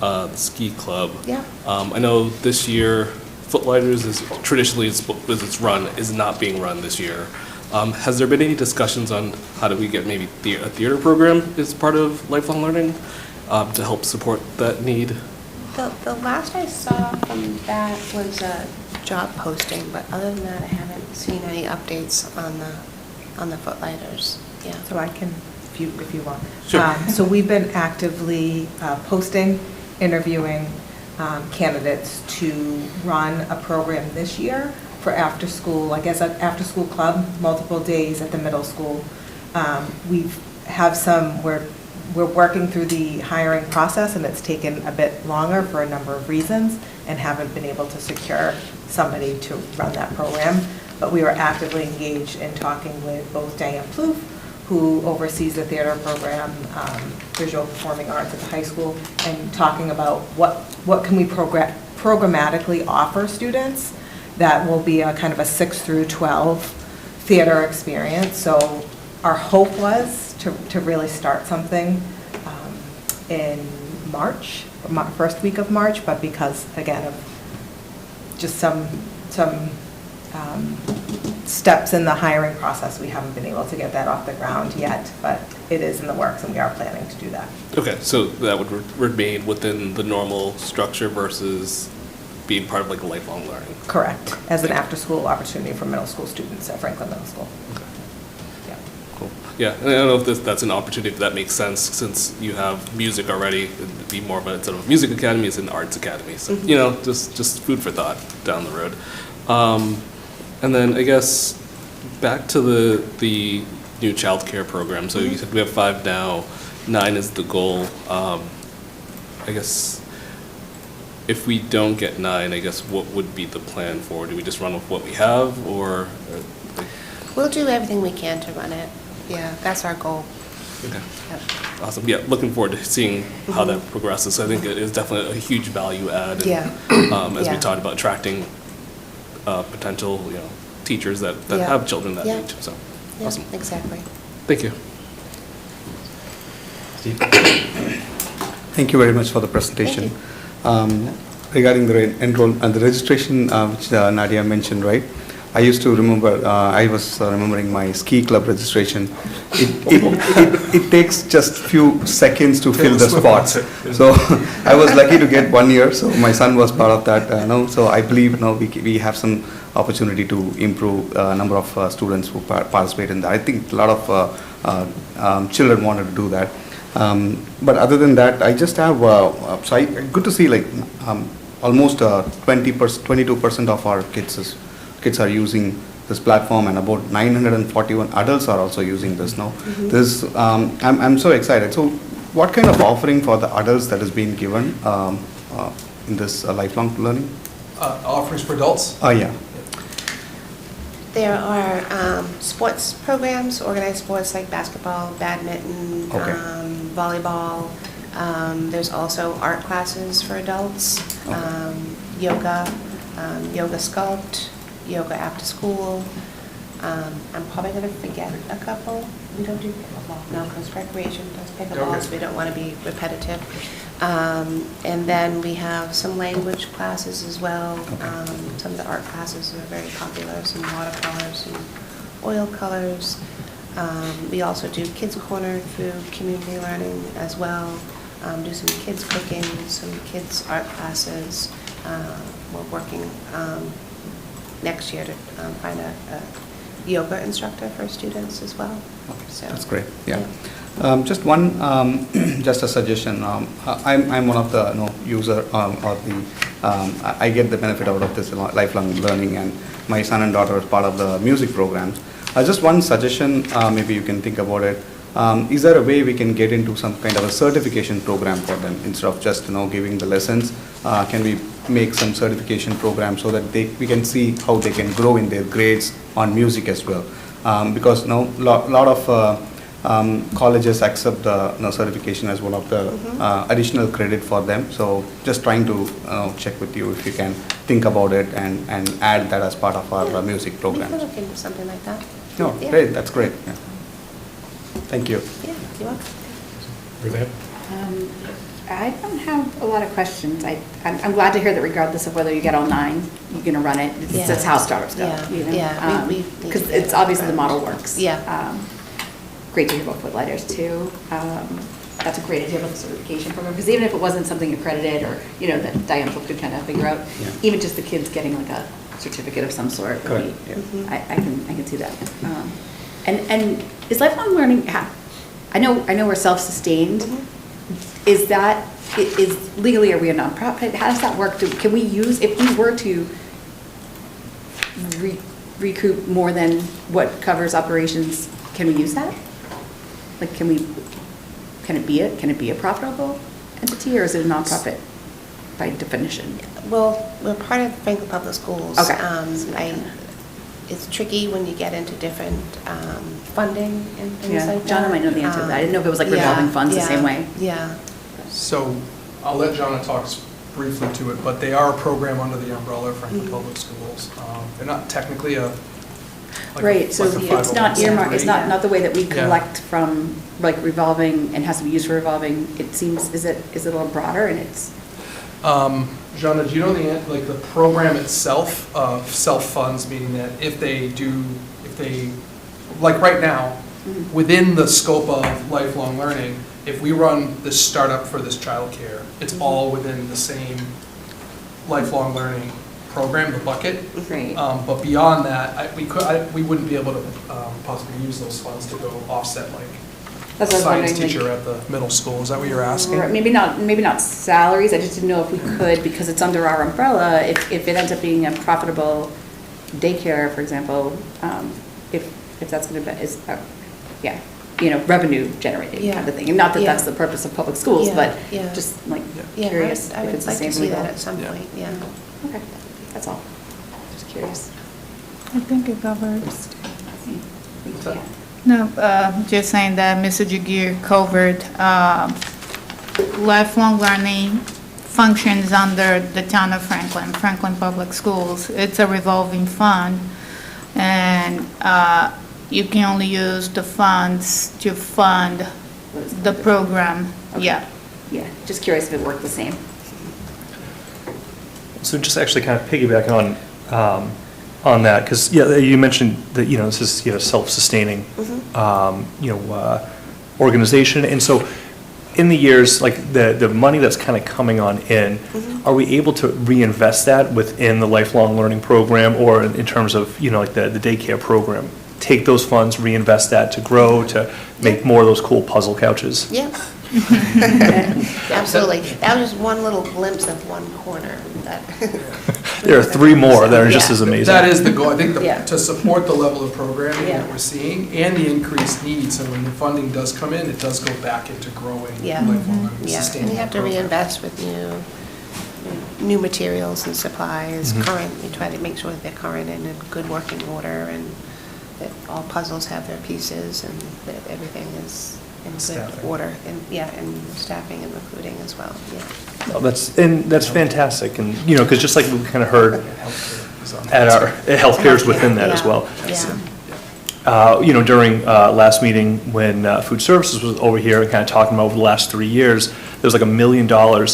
the ski club. Yeah. I know this year, Footlighters is traditionally, as it's run, is not being run this year. Has there been any discussions on how do we get maybe a theater program as part of lifelong learning to help support that need? The last I saw from that was a job posting, but other than that, I haven't seen any updates on the Footlighters. Yeah. So I can, if you want. Sure. So we've been actively posting, interviewing candidates to run a program this year for after-school, I guess, an after-school club, multiple days at the middle school. We're working through the hiring process, and it's taken a bit longer for a number of reasons, and haven't been able to secure somebody to run that program. But we were actively engaged in talking with both Diane Plouffe, who oversees the theater program, visual performing arts at the high school, and talking about what can we programmatically offer students that will be a kind of a 6 through 12 theater experience. So our hope was to really start something in March, first week of March, but because, again, of just some steps in the hiring process, we haven't been able to get that off the ground yet, but it is in the works, and we are planning to do that. Okay, so that would remain within the normal structure versus being part of like a lifelong learning. Correct, as an after-school opportunity for middle school students at Franklin Middle School. Okay. Yeah. Cool. Yeah, and I don't know if that's an opportunity, if that makes sense, since you have music already, it'd be more of a, instead of a music academy, it's an arts academy. So, you know, just food for thought down the road. And then I guess back to the new childcare program. So you said we have 5 now, 9 is the goal. I guess if we don't get 9, I guess what would be the plan for? Do we just run with what we have, or? We'll do everything we can to run it. Yeah, that's our goal. Okay. Yep. Awesome. Yeah, looking forward to seeing how that progresses. I think it is definitely a huge value add. And, Yeah. as we Yeah. talked about attracting potential, teachers that Yeah. have children that Yeah. age. So, Yeah, awesome. exactly. Thank you. Steve? Thank you very much for the presentation. Regarding the the registration, which Nadia mentioned, right? I used to remember, I was remembering my ski club registration. It takes just few seconds to fill the spots. So I was lucky to get 1 year, so my son was part of that. So I believe we have some opportunity to improve number of students who participate in that. I think a lot of children wanted to do that. But other than that, I just have, good to see like almost 22% of our kids are using this platform, and about 941 adults are also using this now. This, I'm so excited. So what kind of offering for the adults that is being given in this lifelong learning? Offerings for adults? Yeah. There are sports programs, organized sports like basketball, badminton, Okay. volleyball. There's also art classes for adults, yoga, yoga sculpt, yoga after school. I'm probably going to forget a couple. We don't do pickleball, no, because recreation does pickleball, so we don't want to be repetitive. And then we have some language classes as well. Some of the art classes are very popular, some watercolors and oil colors. We also do Kids Corner through community learning as well. Do some kids cooking, some kids art classes. We're working next year to find a yoga instructor for students as well. So, That's great. Yeah. Just one, just a suggestion. I'm one of the user or the I get the benefit out of this lifelong learning, and my son and daughter are part of the music programs. Just one suggestion, maybe you can think about it. Is there a way we can get into some kind of a certification program for them instead of just giving the lessons? Can we make some certification program so that we can see how they can grow in their grades on music as well? Because lot of colleges accept the certification as one of the additional credit for them. So just trying to check with you if you can think about it and add that as part of our music we program. can look into something like that. No, Yeah. great, that's great. Yeah. Thank you. Yeah, you're welcome. Ruth Ann? I don't have a lot of questions. I'm glad to hear that regardless of whether you get all 9, you're going to run it. Yeah. That's how startups go. Yeah, you know? yeah, we need to Because get it's it obviously the around. model works. Yeah. Great to hear about Footlighters too. That's a great idea about the certification program, because even if it wasn't something accredited or, that Diane could kind of figure out, Yeah. even just the kids getting like a certificate of some sort. would be- Correct, yeah. I can see that. And is lifelong learning, I know we're self-sustained. Is that, is legally, are we a nonprofit? How does that work? Can we use, if we were to recoup more than what covers operations, can we use that? Like, can it be a profitable entity, or is it a nonprofit by definition? Well, we're part of Franklin Public Schools. Okay. It's tricky when you get into different funding and things Yeah, like that. Jonna might know the answer to that. I didn't know if it was like revolving funds the same way. Yeah. So I'll let Jonna talk briefly to it, but they are a program under the umbrella of Franklin Public Schools. They're not technically Right, so it's not earmarked, it's Yeah. not the way that we Yeah. collect from, like, revolving and has to be used for revolving. It seems, is it a little broader, and it's, Jonna, do you know the program itself of self-funds, meaning that if they, like right now, within the scope of lifelong learning, if we run this startup for this childcare, it's all within the same lifelong learning program, the bucket. Right. But beyond that, we wouldn't be able to possibly use those funds to go offset like a That's what I was science wondering, teacher like- at the middle school. Is that what you're asking? or maybe not salaries, I just didn't know if we could, because it's under our umbrella, if it ends up being a profitable daycare, for example, if that's going to be, revenue generating kind of thing. And not that Yeah. that's the purpose of public schools, Yeah, but yeah. just like Yeah, curious I if would it's the like to same see legal. that at some Yeah. point, yeah. Okay, that's all. Just curious. I think it covers. Yeah. No, just saying that Mr. Jagir covered lifelong learning functions under the town of Franklin Public Schools. It's a revolving fund, and you can only use the funds to fund the program. Yeah. Yeah, just curious if it worked the same. So just actually kind of piggybacking on that, because, yeah, you mentioned that, this is, self-sustaining, organization. And so in the years, like the money that's kind of coming on in, are we able to reinvest that within the lifelong learning program, or in terms of, like the daycare program? Take those funds, reinvest that to grow, to make more of those cool puzzle couches? Yeah. Absolutely. That was just one little glimpse of one corner. There are 3 more that are just as amazing. That is the goal. I think Yeah. to support the level of programming Yeah. that we're seeing and the increased needs, and when the funding does come in, it does go back into growing Yeah. lifelong learning, Yeah, and sustaining you have to program. reinvest with new materials and supplies, current, you try to make sure that they're current and in good working order, and that all puzzles have their pieces, and that everything is in good Staffing. order, and staffing and recruiting as well, yeah. Oh, that's fantastic, and, because just like we kind of heard Healthcare is on at our, healthcare's within that as Yeah, well. Yeah. During last meeting, when Food Services was over here and kind of talking about over the last 3 years, there was like $1 million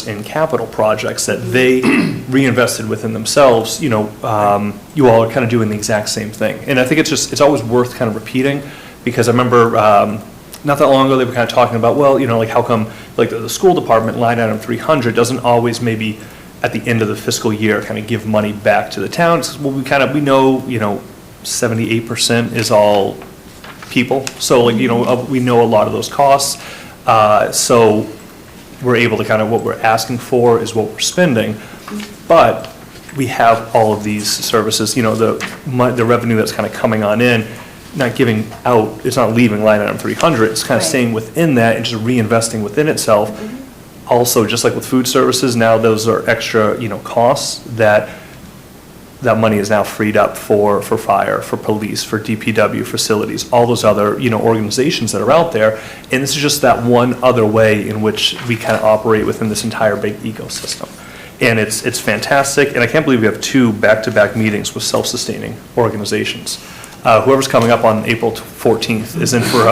in capital projects that they reinvested within themselves. You all are kind of doing the exact same thing. And I think it's always worth kind of repeating, because I remember not that long ago, they were kind of talking about, well, like how come like the school department line item 300 doesn't always maybe at the end of the fiscal year kind of give money back to the town? It's, well, we know, 78% is all people. So like, we know a lot of those costs. So we're able to kind of, what we're asking for is what we're spending. But we have all of these services, the revenue that's kind of coming on in, not giving out, it's not leaving line item 300, it's kind of Right. staying within that and just reinvesting within itself. Also, just like with food services, now those are extra, costs that money is now freed up for fire, for police, for DPW facilities, all those other, organizations that are out there. And this is just that one other way in which we kind of operate within this entire big ecosystem. And it's fantastic, and I can't believe we have 2 back-to-back meetings with self-sustaining organizations. Whoever's coming up on April 14th is in for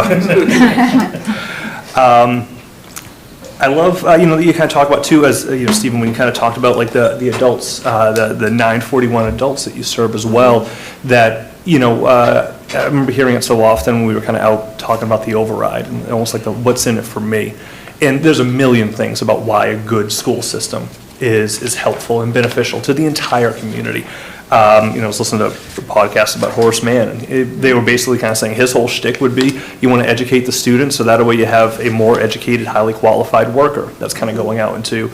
I love, that you kind of talk about too, as, Stephen, when you kind of talked about like the adults, the 941 adults that you serve as well, that, I remember hearing it so often when we were kind of out talking about the override, and almost like the what's in it for me. And there's a million things about why a good school system is helpful and beneficial to the entire community. I was listening to a podcast about Horace Mann, and they were basically kind of saying his whole shtick would be, you want to educate the students, so that way you have a more educated, highly qualified worker that's kind of going out into,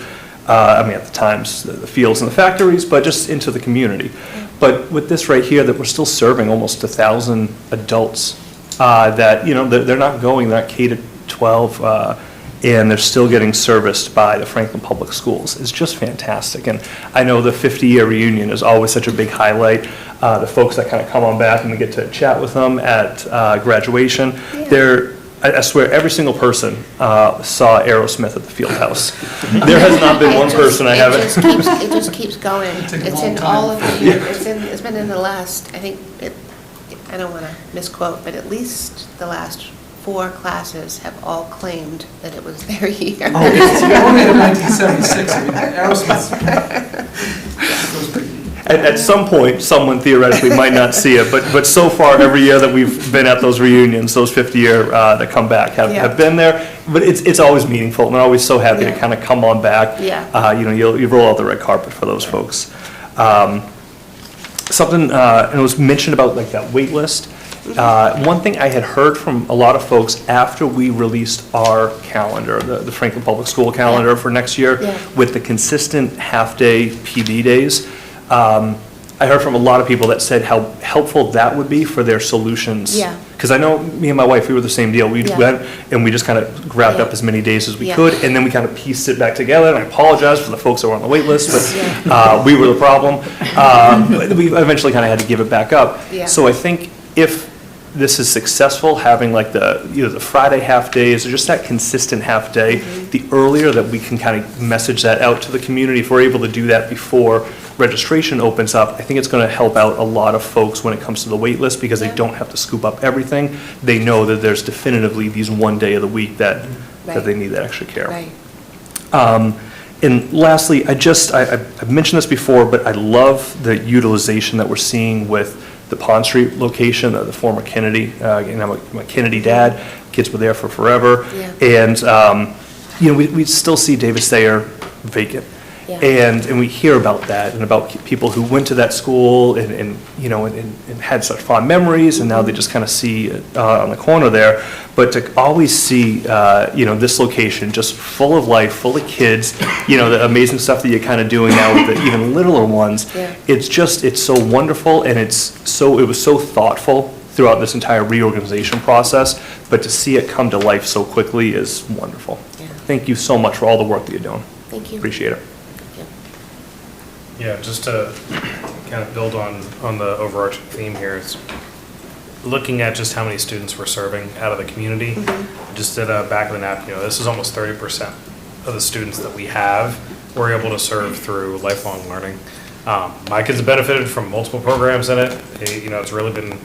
at the times, the fields and the factories, but just into the community. But with this right here, that we're still serving almost 1,000 adults that, they're not going that K-12, and they're still getting serviced by the Franklin Public Schools. It's just fantastic. And I know the 50-year reunion is always such a big highlight. The folks that kind of come on back and we get to chat with them at graduation, I swear every single person saw Aerosmith at the field house. There has not been one person I haven't. It just keeps going. It takes a It's long in time. all of the, it's been in the last, I think, I don't want to misquote, but at least the last 4 classes have all claimed that it was their year. Oh, it's only in 1976, I mean, Aerosmith's. Goes pretty deep. At some point, someone theoretically might not see it, but so far, every year that we've been at those reunions, those 50-year that come back have been there. But it's always meaningful, and they're always so happy to Yeah. kind of come on back. Yeah. You roll out the red carpet for those folks. Something, and it was mentioned about like that wait list. One thing I had heard from a lot of folks after we released our calendar, the Franklin Public School calendar for next year, Yeah. with the consistent half-day PD days, I heard from a lot of people that said how helpful that would be for their solutions. Yeah. Because I know me and my wife, we were the same deal. We Yeah. went and we just kind of grabbed Yeah. up as many days as we Yeah. could, and then we kind of pieced it back together. And I apologize for the folks that were on the wait list, but Yeah. we were the problem. We eventually kind of had to give it back up. Yeah. So I think if this is successful, having like the Friday half days, or just that consistent half day, the earlier that we can kind of message that out to the community, if we're able to do that before registration opens up, I think it's going to help out a lot of folks when it comes to the wait list, because they don't have to scoop up everything. They know that there's definitively these one day of the week that they need that extra care. Right. And lastly, I've mentioned this before, but I love the utilization that we're seeing with the Pond Street location, the former Kennedy. Again, I'm a Kennedy dad. Kids were there for forever. Yeah. And, we still see Davis Thayer vacant. Yeah. And we hear about that, and about people who went to that school and had such fond memories, and now they just kind of see it on the corner there. But to always see, this location just full of life, full of kids, the amazing stuff that you're kind of doing now with the even littler ones, Yeah. it's so wonderful, and it was so thoughtful throughout this entire reorganization process, but to see it come to life so quickly is wonderful. Yeah. Thank you so much for all the work that you're doing. Thank you. Appreciate it. Yeah, just to kind of build on the overarching theme here, is looking at just how many students we're serving out of the community. Just at a back of the napkin, this is almost 30% of the students that we have we're able to serve through lifelong learning. My kids have benefited from multiple programs in it. It's really been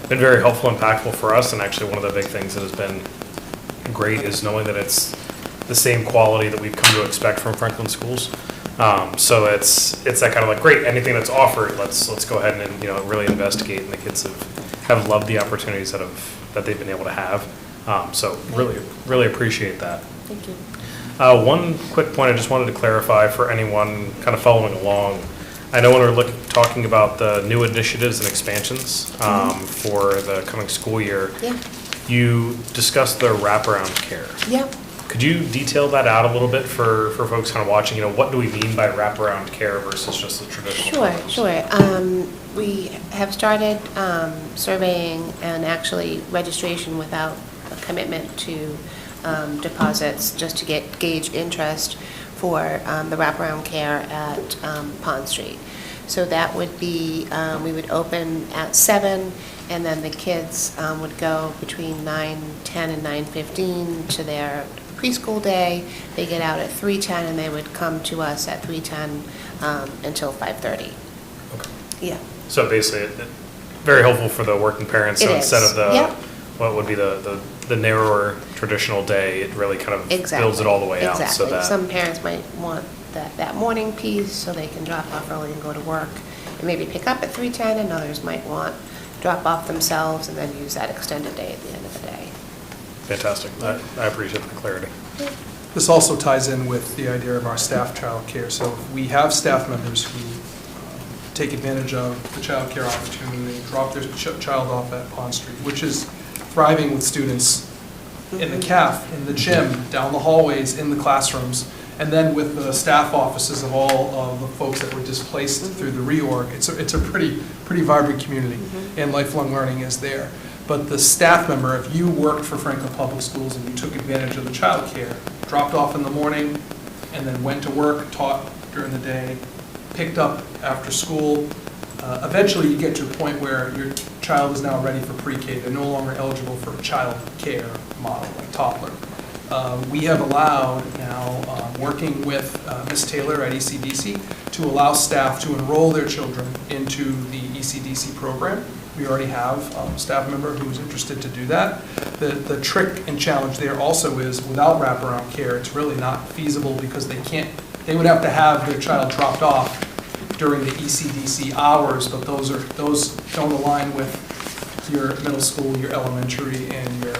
very helpful, impactful for us, and actually one of the big things that has been great is knowing that it's the same quality that we've come to expect from Franklin schools. So it's that kind of like, great, anything that's offered, let's go ahead and really investigate, and the kids have loved the opportunities that they've been able to have. So really appreciate that. Thank you. One quick point I just wanted to clarify for anyone kind of following along. I know when we're talking about the new initiatives and expansions for the coming school year, Yeah. you discussed the wraparound care. Yeah. Could you detail that out a little bit for folks kind of watching? What do we mean by wraparound care versus just the traditional programs? Sure. We have started surveying and actually registration without a commitment to deposits, just to gauge interest for the wraparound care at Pond Street. So that would be, we would open at 7, and then the kids would go between 9:10 and 9:15 to their preschool day. They get out at 3:10, and they would come to us at 3:10 until 5:30. Okay. Yeah. So basically, very helpful for the working parents. So It instead is. of the, Yep. what would be the narrower traditional day, it really kind of builds it all the way out. So Exactly. that, Some parents might want that morning piece so they can drop off early and go to work and maybe pick up at 3:10, and others might want drop off themselves and then use that extended day at the end of the day. fantastic. I appreciate the clarity. This also ties in with the idea of our staff childcare. So if we have staff members who take advantage of the childcare opportunity, drop their child off at Pond Street, which is thriving with students in the CAF, in the gym, down the hallways, in the classrooms, and then with the staff offices of all of the folks that were displaced through the reorg. It's a pretty vibrant community, and lifelong learning is there. But the staff member, if you worked for Franklin Public Schools and you took advantage of the childcare, dropped off in the morning, and then went to work, taught during the day, picked up after school, eventually you get to a point where your child is now ready for pre-K. They're no longer eligible for a child care model, like toddler. We have allowed now, working with Ms. Taylor at ECDC, to allow staff to enroll their children into the ECDC program. We already have a staff member who's interested to do that. The trick and challenge there also is, without wraparound care, it's really not feasible, because they would have to have their child dropped off during the ECDC hours, but those don't align with your middle school, your elementary, and your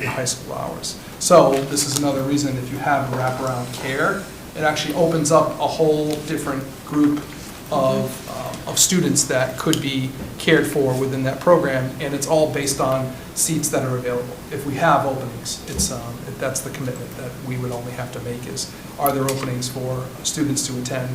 high school hours. So this is another reason, if you have wraparound care, it actually opens up a whole different group of students that could be cared for within that program, and it's all based on seats that are available. If we have openings, that's the commitment that we would only have to make, is, are there openings for students to attend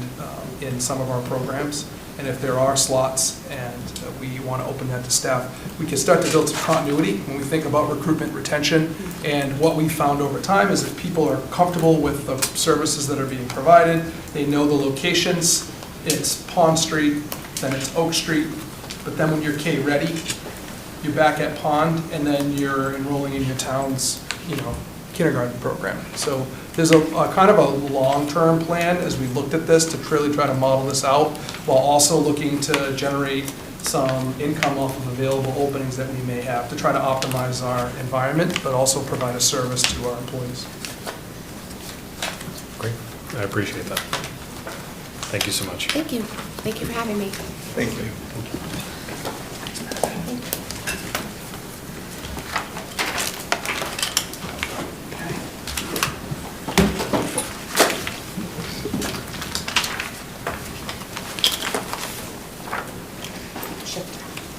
in some of our programs? And if there are slots and we want to open that to staff, we can start to build some continuity when we think about recruitment, retention. And what we found over time is, if people are comfortable with the services that are being provided, they know the locations, it's Pond Street, then it's Oak Street, but then when you're K-ready, you're back at Pond, and then you're enrolling in your town's, kindergarten program. So there's a kind of a long-term plan as we looked at this to really try to model this out, while also looking to generate some income off of available openings that we may have to try to optimize our environment, but also provide a service to our employees. Great, I appreciate that. Thank you so much. Thank you. Thank you for having me. Thank you.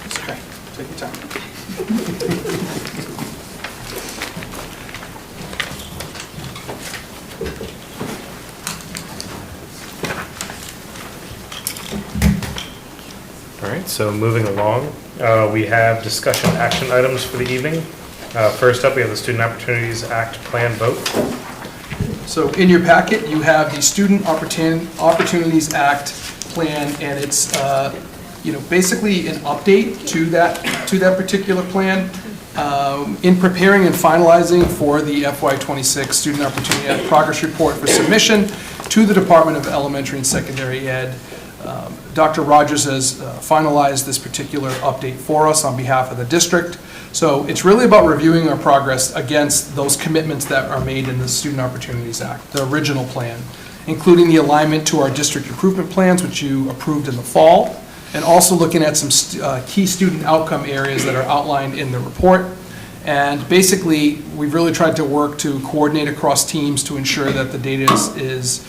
It's okay. Take your time. All right, so moving along, we have discussion action items for the evening. First up, we have the Student Opportunities Act plan vote. So in your packet, you have the Student Opportunities Act plan, and it's, basically an update to that particular plan. In preparing and finalizing for the FY26 Student Opportunity Act Progress Report for submission to the Department of Elementary and Secondary Ed, Dr. Rogers has finalized this particular update for us on behalf of the district. So it's really about reviewing our progress against those commitments that are made in the Student Opportunities Act, the original plan, including the alignment to our district improvement plans, which you approved in the fall, and also looking at some key student outcome areas that are outlined in the report. And basically, we've really tried to work to coordinate across teams to ensure that the data is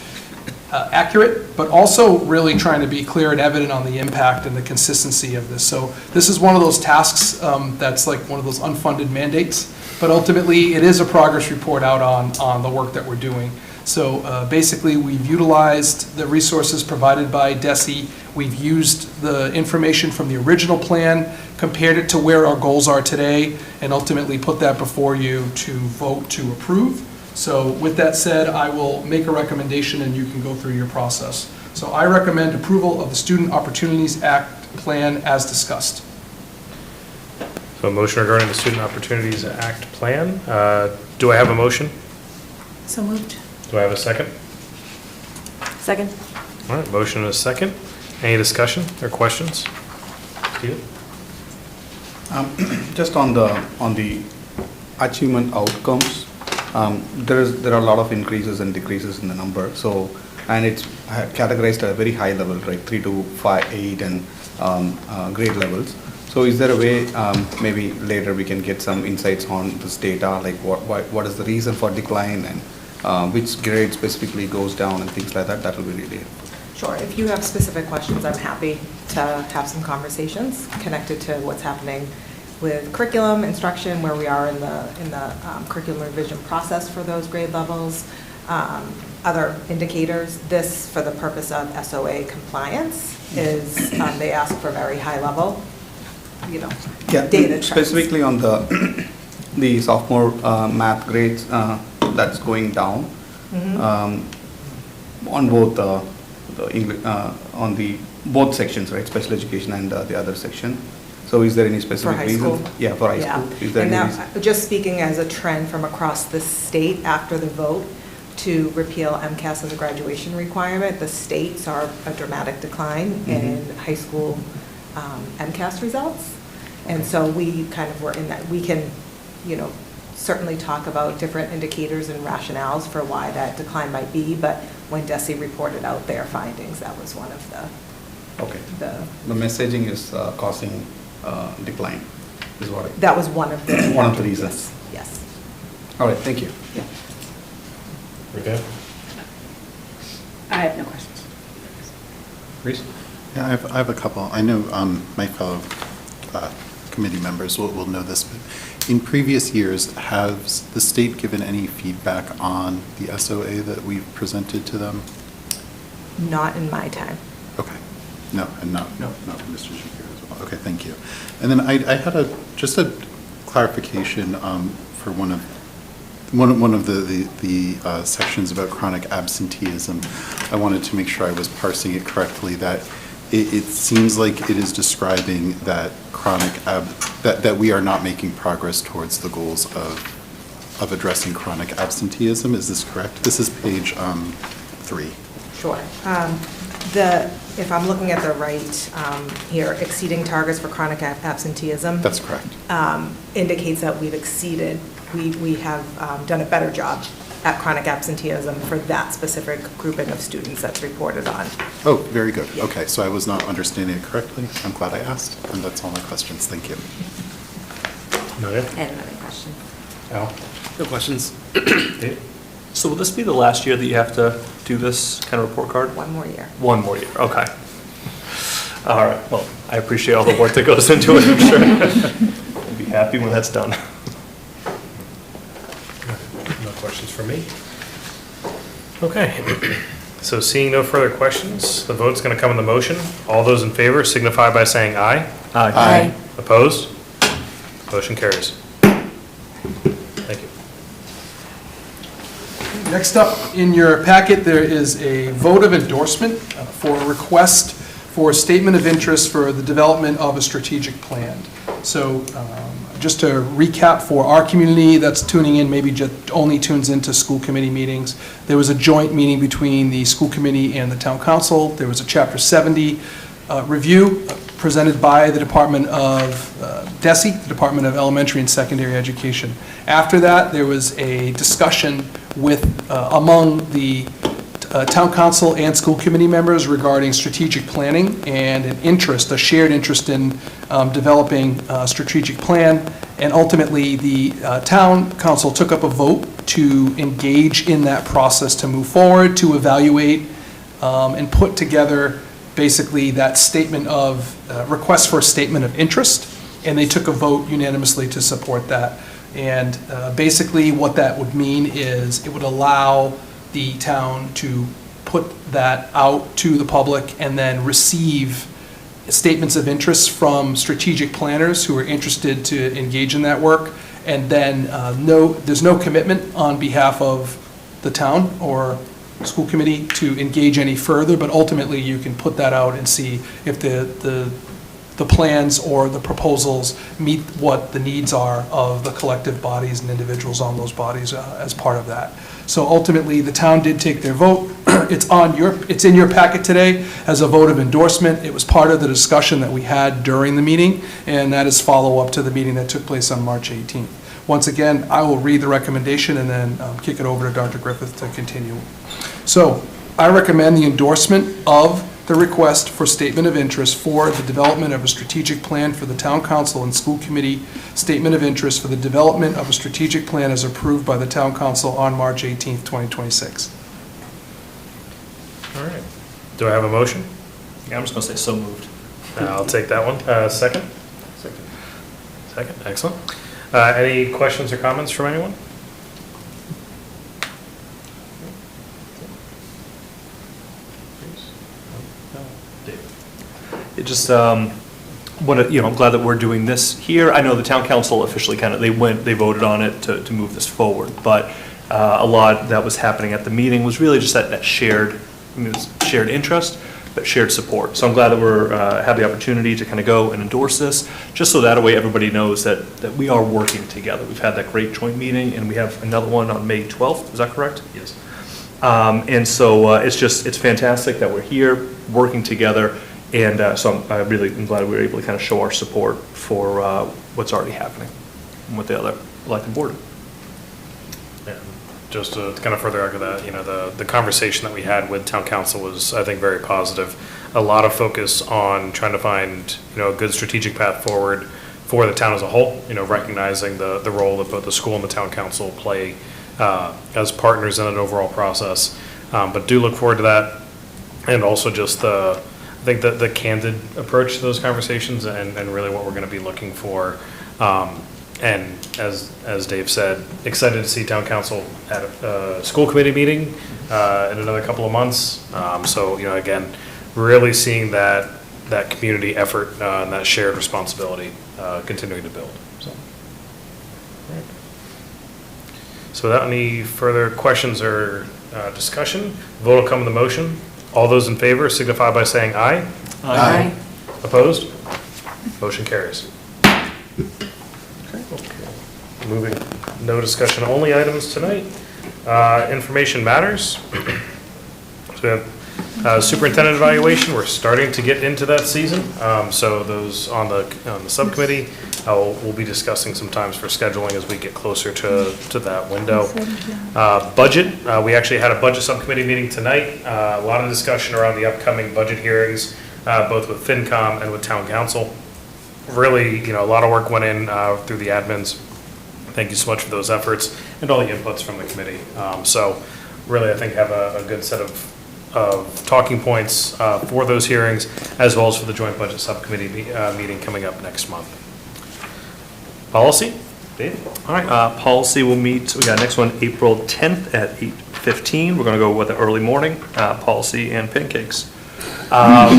accurate, but also really trying to be clear and evident on the impact and the consistency of this. So this is one of those tasks that's like one of those unfunded mandates, but ultimately it is a progress report out on the work that we're doing. So basically, we've utilized the resources provided by DESE. We've used the information from the original plan, compared it to where our goals are today, and ultimately put that before you to vote to approve. So with that said, I will make a recommendation and you can go through your process. So I recommend approval of the Student Opportunities Act plan as discussed. So a motion regarding the Student Opportunities Act plan. Do I have a motion? So moved. Do I have a second? Second? All right, motion and a second. Any discussion or questions? Steven? Just on the achievement outcomes, there are a lot of increases and decreases in the number. So, and it's categorized at a very high level, right? 3 to 5, 8, and grade levels. So, is there a way maybe later we can get some insights on this data, like what is the reason for decline and which grade specifically goes down and things like that? That will be really helpful. Sure. If you have specific questions, I'm happy to have some conversations connected to what's happening with curriculum, instruction, where we are in the curriculum revision process for those grade levels, other indicators. This, for the purpose of SOA compliance, is they ask for very high level, data trends. Specifically on the sophomore math grades, that's going down. On both the English, on the both sections, right? Special education and the other section. So is there any specific reason? For high school? Yeah, for high Yeah. school. Is there And any now, reason? just speaking as a trend from across the state after the vote to repeal MCAS as a graduation requirement, the state saw a dramatic decline in high school MCAS results. And so we kind of were in that. We can, certainly talk about different indicators and rationales for why that decline might be, but when DESE reported out their findings, that was one of Okay. the The messaging is causing decline, is what it. that was one of the. One of the reasons. Yes. All right, thank you. Yeah. Okay. I have no questions. Reese? Yeah, I have a couple. I know my fellow committee members will know this, but in previous years, has the state given any feedback on the SOA that we've presented to them? Not in my time. Okay. No, and not Mr. Shapiro as well. Okay, thank you. And then I had just a clarification for one of the sections about chronic absenteeism. I wanted to make sure I was parsing it correctly, that it seems like it is describing that that we are not making progress towards the goals of addressing chronic absenteeism. Is this correct? This is page 3. Sure. If I'm looking at the right here, exceeding targets for chronic absenteeism. That's correct. Indicates that we've exceeded, we have done a better job at chronic absenteeism for that specific grouping of students that's reported on. Oh, very good. Okay, so I was not understanding it correctly. I'm glad I asked, and that's all my questions. Thank you. Noted. And another question. Al? No questions? Dave? So will this be the last year that you have to do this kind of report card? One more year. One more year, okay. All right, well, I appreciate all the work that goes into it, I'm sure. I'll be happy when that's done. No questions for me? Okay, so seeing no further questions, the vote's going to come in the motion. All those in favor signify by saying aye. Aye. Opposed? Motion carries. Thank you. Next up in your packet, there is a vote of endorsement for a request for a statement of interest for the development of a strategic plan. So just to recap for our community that's tuning in, maybe just only tunes into school committee meetings, there was a joint meeting between the school committee and the town council. There was a Chapter 70 review presented by the Department of DESE, the Department of Elementary and Secondary Education. After that, there was a discussion among the town council and school committee members regarding strategic planning and a shared interest in developing a strategic plan. And ultimately, the town council took up a vote to engage in that process to move forward, to evaluate and put together basically that statement of request for a statement of interest. And they took a vote unanimously to support that. And basically what that would mean is it would allow the town to put that out to the public and then receive statements of interest from strategic planners who are interested to engage in that work. And then there's no commitment on behalf of the town or school committee to engage any further, but ultimately you can put that out and see if the plans or the proposals meet what the needs are of the collective bodies and individuals on those bodies as part of that. So ultimately, the town did take their vote. It's in your packet today as a vote of endorsement. It was part of the discussion that we had during the meeting, and that is follow-up to the meeting that took place on March 18th. Once again, I will read the recommendation and then kick it over to Dr. Griffith to continue. So I recommend the endorsement of the request for statement of interest for the development of a strategic plan for the town council and school committee statement of interest for the development of a strategic plan as approved by the town council on March 18th, 2026. All right. Do I have a motion? Yeah, I'm just gonna say so moved. I'll take that one. Second? Second, excellent. Any questions or comments from anyone? It just, I'm glad that we're doing this here. I know the town council officially they voted on it to move this forward, but a lot that was happening at the meeting was really just that shared interest, but shared support. So I'm glad that we're, have the opportunity to kind of go and endorse this, just so that way everybody knows that we are working together. We've had that great joint meeting, and we have another one on May 12th, is that correct? Yes. And so it's fantastic that we're here, working together. And so I'm glad we were able to kind of show our support for what's already happening with the other elected board. Yeah. Just to kind of further echo that, the conversation that we had with town council was, I think, very positive. A lot of focus on trying to find, a good strategic path forward for the town as a whole, recognizing the role that both the school and the town council play as partners in an overall process. But do look forward to that. And also just I think the candid approach to those conversations and really what we're going to be looking for. And as Dave said, excited to see town council at a school committee meeting in another couple of months. So, again, really seeing that community effort and that shared responsibility continuing to build. So without any further questions or discussion, vote will come in the motion. All those in favor signify by saying aye. Aye. Opposed? Motion carries. Moving, no discussion only items tonight. Information matters. So we have superintendent evaluation. We're starting to get into that season. So those on the subcommittee, we'll be discussing some times for scheduling as we get closer to that window. Budget, we actually had a budget subcommittee meeting tonight. A lot of discussion around the upcoming budget hearings, both with FinCom and with Town Council. Really, a lot of work went in through the admins. Thank you so much for those efforts and all the inputs from the committee. So really, I think have a good set of talking points for those hearings, as well as for the joint budget subcommittee meeting coming up next month. Policy? Dave? All right, policy will meet, we got next one, April 10th at 8:15. We're going to go with the early morning, policy and pancakes. Got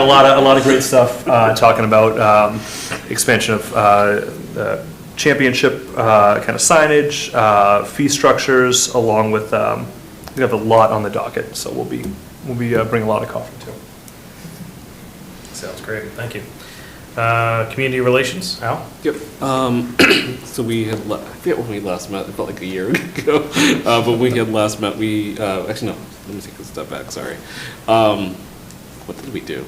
a lot of great stuff talking about expansion of championship kind of signage, fee structures, along with, we have a lot on the docket, so we'll be bringing a lot of coffee too. Sounds great, thank you. Community relations, Al? Yep. So we had, I forget when we last met, it felt like a year ago, but we had last met, actually no, let me take a step back, sorry. What did we do?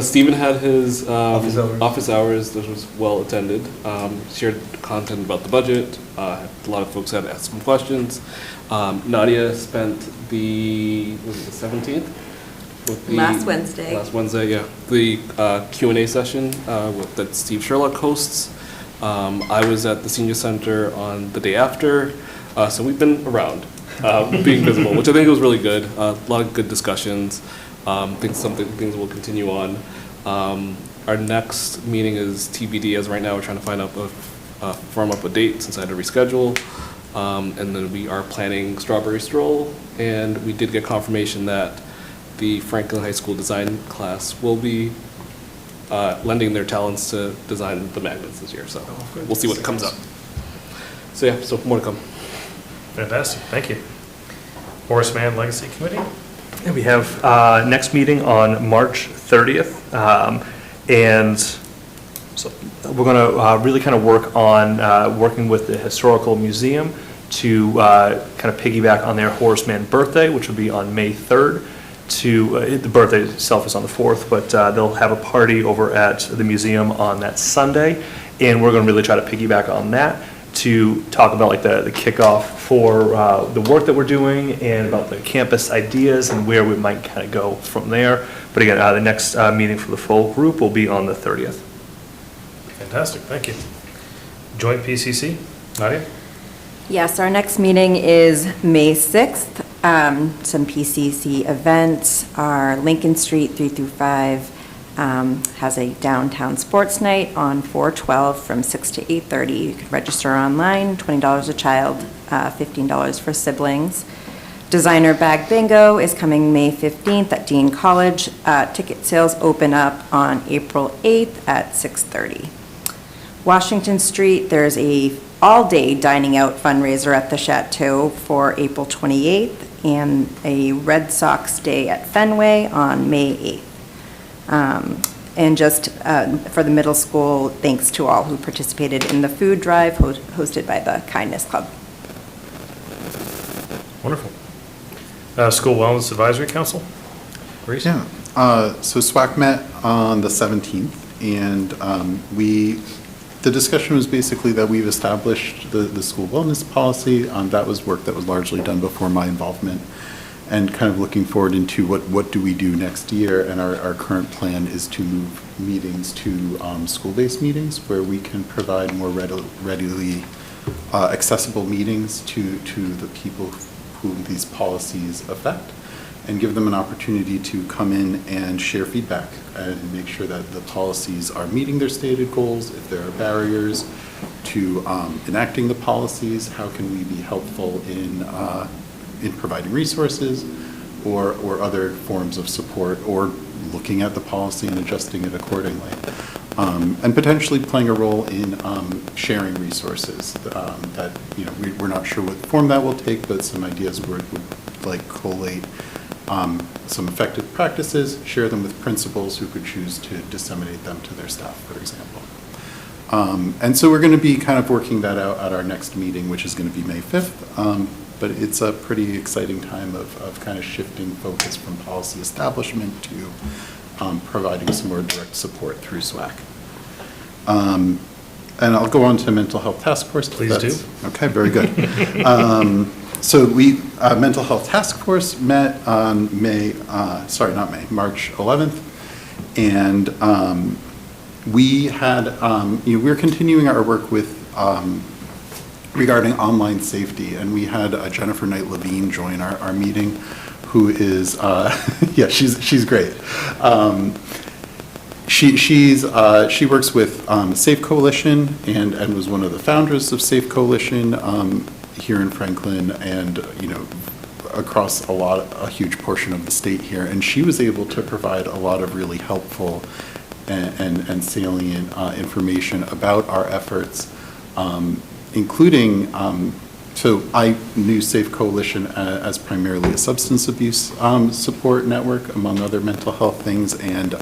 Stephen had his office hours, that was well attended, shared content about the budget, a lot of folks had asked some questions. Nadia spent was it the 17th? Last Wednesday. Last Wednesday, yeah. The Q&A session that Steve Sherlock hosts. I was at the Senior Center on the day after, so we've been around, being visible, which I think was really good. A lot of good discussions. Things will continue on. Our next meeting is TBD, as right now we're trying to firm up a date since I had to reschedule. And then we are planning Strawberry Stroll, and we did get confirmation that the Franklin High School design class will be lending their talents to design the magnets this year, so we'll see what comes up. So yeah, so more to come. Fantastic, thank you. Horace Mann Legacy Committee? And we have next meeting on March 30th, and so we're going to really kind of work on working with the Historical Museum to kind of piggyback on their Horace Mann birthday, which will be on May 3rd. The birthday itself is on the 4th, but they'll have a party over at the museum on that Sunday, and we're going to really try to piggyback on that to talk about like the kickoff for the work that we're doing and about the campus ideas and where we might kind of go from there. But again, the next meeting for the full group will be on the 30th. Fantastic, thank you. Joint PCC, Nadia? Yes, our next meeting is May 6th. Some PCC events are Lincoln Street 3 through 5 has a downtown sports night on 4/12 from 6 to 8:30. You can register online, $20 a child, $15 for siblings. Designer Bag Bingo is coming May 15th at Dean College. Ticket sales open up on April 8th at 6:30. Washington Street, there's a all-day dining out fundraiser at the Chateau for April 28th and a Red Sox Day at Fenway on May 8th. And just for the middle school, thanks to all who participated in the food drive hosted by the Kindness Club. Wonderful. School Wellness Advisory Council? Reese? Yeah, so SWAC met on the 17th, and the discussion was basically that we've established the school wellness policy. That was work that was largely done before my involvement, and kind of looking forward into what do we do next year. And our current plan is to move meetings to school-based meetings where we can provide more readily accessible meetings to the people whom these policies affect, and give them an opportunity to come in and share feedback and make sure that the policies are meeting their stated goals. If there are barriers to enacting the policies, how can we be helpful in providing resources or other forms of support, or looking at the policy and adjusting it accordingly. And potentially playing a role in sharing resources that, we're not sure what form that will take, but some ideas would like collate some effective practices, share them with principals who could choose to disseminate them to their staff, for example. And so we're going to be kind of working that out at our next meeting, which is going to be May 5th. But it's a pretty exciting time of kind of shifting focus from policy establishment to providing some more direct support through SWAC. And I'll go on to mental health task force. Please do. Okay, very good. So mental health task force met on March 11th. And we had, we're continuing our work with regarding online safety, and we had Jennifer Knight Levine join our meeting, who is, yeah, she's great. She works with Safe Coalition and was one of the founders of Safe Coalition here in Franklin, and across a huge portion of the state here. And she was able to provide a lot of really helpful and salient information about our efforts, including, so I knew Safe Coalition as primarily a substance abuse support network, among other mental health things, and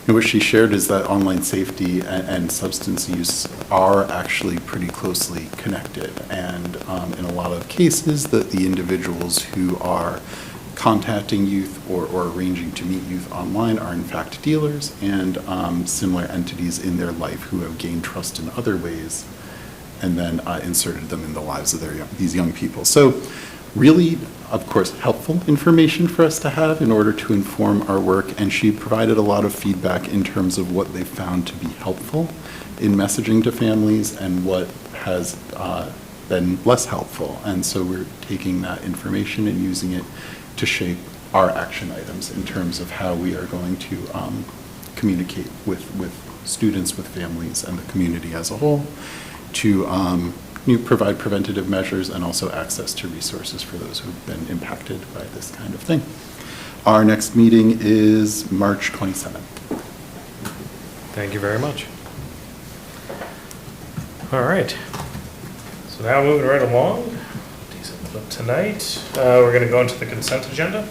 what she shared is that online safety and substance use are actually pretty closely connected, and in a lot of cases, the individuals who are contacting youth or arranging to meet youth online are in fact dealers and similar entities in their life who have gained trust in other ways and then inserted them in the lives of these young people. So really, of course, helpful information for us to have in order to inform our work, and she provided a lot of feedback in terms of what they found to be helpful in messaging to families and what has been less helpful. And so we're taking that information and using it to shape our action items in terms of how we are going to communicate with students, with families, and the community as a whole to provide preventative measures and also access to resources for those who've been impacted by this kind of thing. Our next meeting is March 27th. Thank you very much. All right. So now moving right along. Tonight, we're going to go into the consent agenda.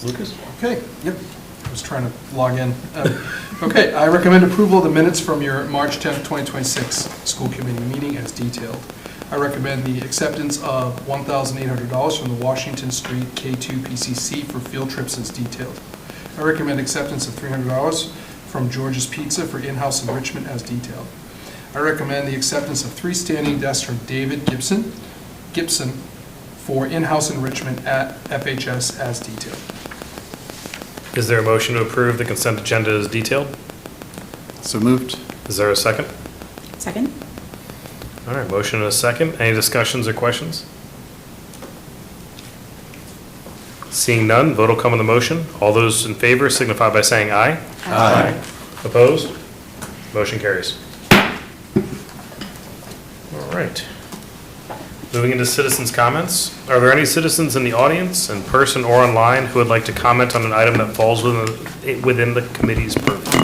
Lucas? Okay, yep, I was trying to log in. Okay, I recommend approval of the minutes from your March 10th, 2026 school committee meeting as detailed. I recommend the acceptance of $1,800 from the Washington Street K2 PCC for field trips as detailed. I recommend acceptance of $300 from George's Pizza for in-house enrichment as detailed. I recommend the acceptance of 3 standing desks from David Gibson for in-house enrichment at FHS as detailed. Is there a motion to approve the consent agenda as detailed? So moved. Is there a second? Second? All right, motion and a second. Any discussions or questions? Seeing none, vote will come on the motion. All those in favor signify by saying aye. Aye. Opposed? Motion carries. All right. Moving into citizens' comments. Are there any citizens in the audience, in person or online, who would like to comment on an item that falls within the committee's purview?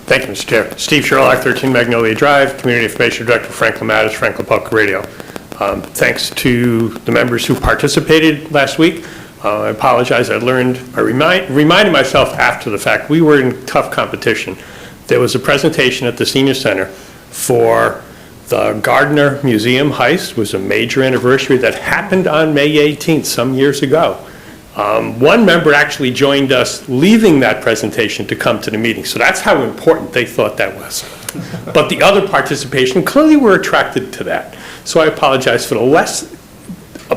Thank you, Mr. Chair. Steve Sherlock, 13 Magnolia Drive, Community Information Director, Franklin Matters, Franklin Public Radio. Thanks to the members who participated last week. I apologize, I reminded myself after the fact, we were in tough competition. There was a presentation at the Senior Center for the Gardner Museum heist. It was a major anniversary that happened on May 18th, some years ago. One member actually joined us leaving that presentation to come to the meeting. So that's how important they thought that was. But the other participation, clearly were attracted to that. So I apologize for the less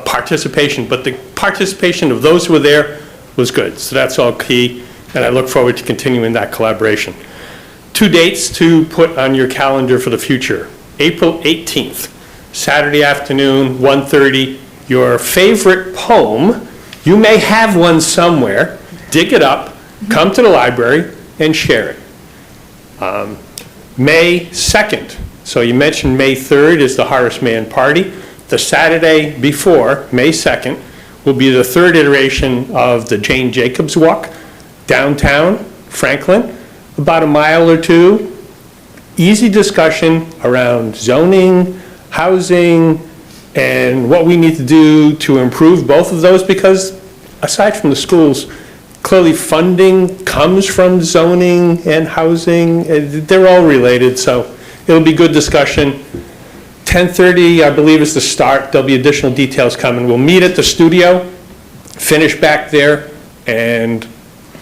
participation, but the participation of those who were there was good. So that's all key, and I look forward to continuing that collaboration. 2 dates to put on your calendar for the future. April 18th, Saturday afternoon, 1:30, your favorite poem. You may have one somewhere. Dig it up, come to the library, and share it. May 2nd, so you mentioned May 3rd is the Horace Mann Party. The Saturday before, May 2nd, will be the 3rd iteration of the Jane Jacobs Walk, downtown Franklin, about a mile or two. Easy discussion around zoning, housing, and what we need to do to improve both of those, because aside from the schools, clearly funding comes from zoning and housing. They're all related, so it'll be good discussion. 10:30, I believe, is the start. There'll be additional details coming. We'll meet at the studio, finish back there, and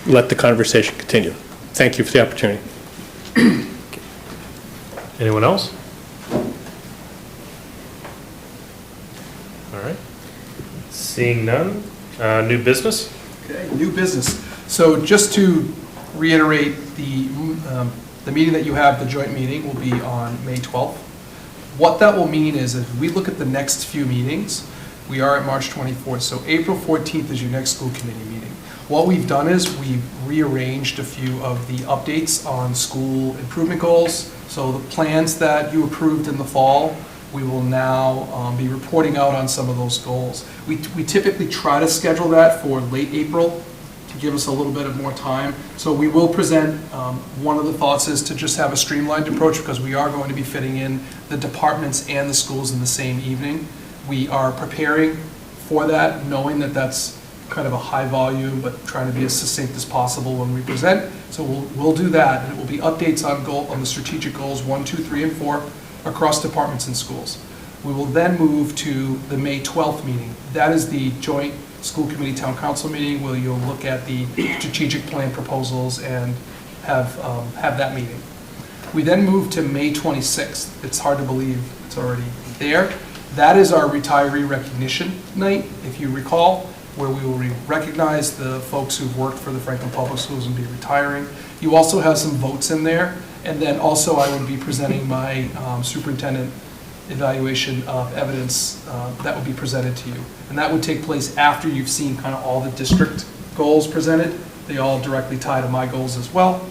let the conversation continue. Thank you for the opportunity. Anyone else? All right. Seeing none, new business? Okay, new business. So just to reiterate, the meeting that you have, the joint meeting, will be on May 12th. What that will mean is if we look at the next few meetings, we are at March 24th, so April 14th is your next school committee meeting. What we've done is we've rearranged a few of the updates on school improvement goals. So the plans that you approved in the fall, we will now be reporting out on some of those goals. We typically try to schedule that for late April to give us a little bit of more time. So we will present, one of the thoughts is to just have a streamlined approach because we are going to be fitting in the departments and the schools in the same evening. We are preparing for that, knowing that that's kind of a high volume, but trying to be as succinct as possible when we present. So we'll do that, and it will be updates on the strategic goals 1, 2, 3, and 4 across departments and schools. We will then move to the May 12th meeting. That is the joint school committee town council meeting where you'll look at the strategic plan proposals and have that meeting. We then move to May 26th. It's hard to believe it's already there. That is our retiree recognition night, if you recall, where we will recognize the folks who've worked for the Franklin Public Schools and be retiring. You also have some votes in there, and then also I would be presenting my superintendent evaluation of evidence that would be presented to you. And that would take place after you've seen kind of all the district goals presented. They all directly tie to my goals as well.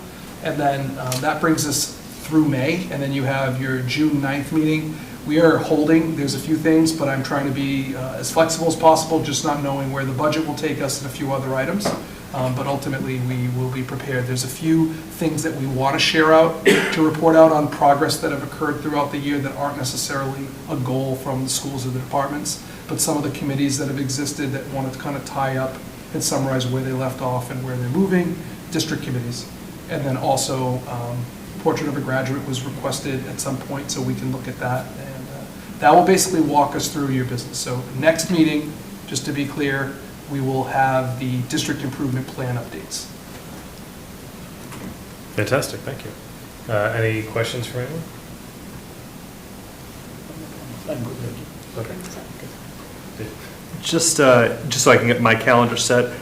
And then that brings us through May, and then you have your June 9th meeting. We are holding, there's a few things, but I'm trying to be as flexible as possible, just not knowing where the budget will take us and a few other items. But ultimately, we will be prepared. There's a few things that we want to share out, to report out on progress that have occurred throughout the year that aren't necessarily a goal from the schools or the departments, but some of the committees that have existed that want to kind of tie up and summarize where they left off and where they're moving, district committees. And then also, Portrait of a Graduate was requested at some point, so we can look at that. And that will basically walk us through your business. So next meeting, just to be clear, we will have the district improvement plan updates. Fantastic, thank you. Any questions for anyone? Okay. Just so I can get my calendar set.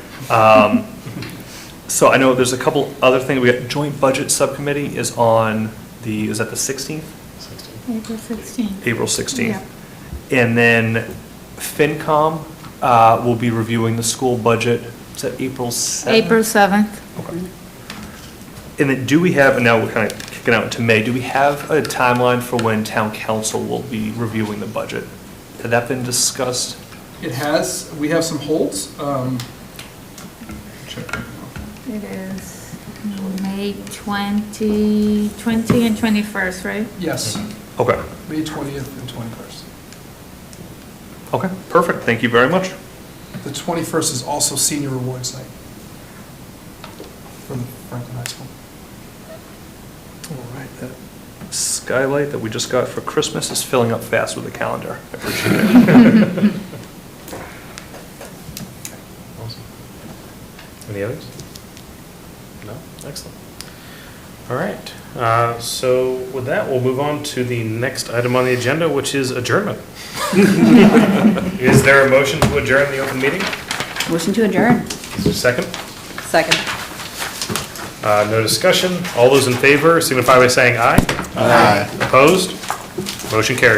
So I know there's a couple other things. We got joint budget subcommittee is on is that the 16th? April 16th. April 16th. Yeah. And then FinCom will be reviewing the school budget. Is that April 7th? April 7th. Okay. And then do we have, and now we're kind of kicking out into May, do we have a timeline for when town council will be reviewing the budget? Had that been discussed? It has, we have some holds. Check. It is May 20 and 21st, right? Yes, Okay. May 20th and 21st. Okay, perfect. Thank you very much. The 21st is also senior awards night for the Franklin High School. All right, that skylight that we just got for Christmas is filling up fast with the calendar. I appreciate it. Awesome. Any others? No? Excellent. All right. So with that, we'll move on to the next item on the agenda, which is adjournment. Is there a motion to adjourn the open meeting? Motion to adjourn. Is there a second? Second. No discussion. All those in favor signify by saying aye. Aye. Opposed? Motion carries.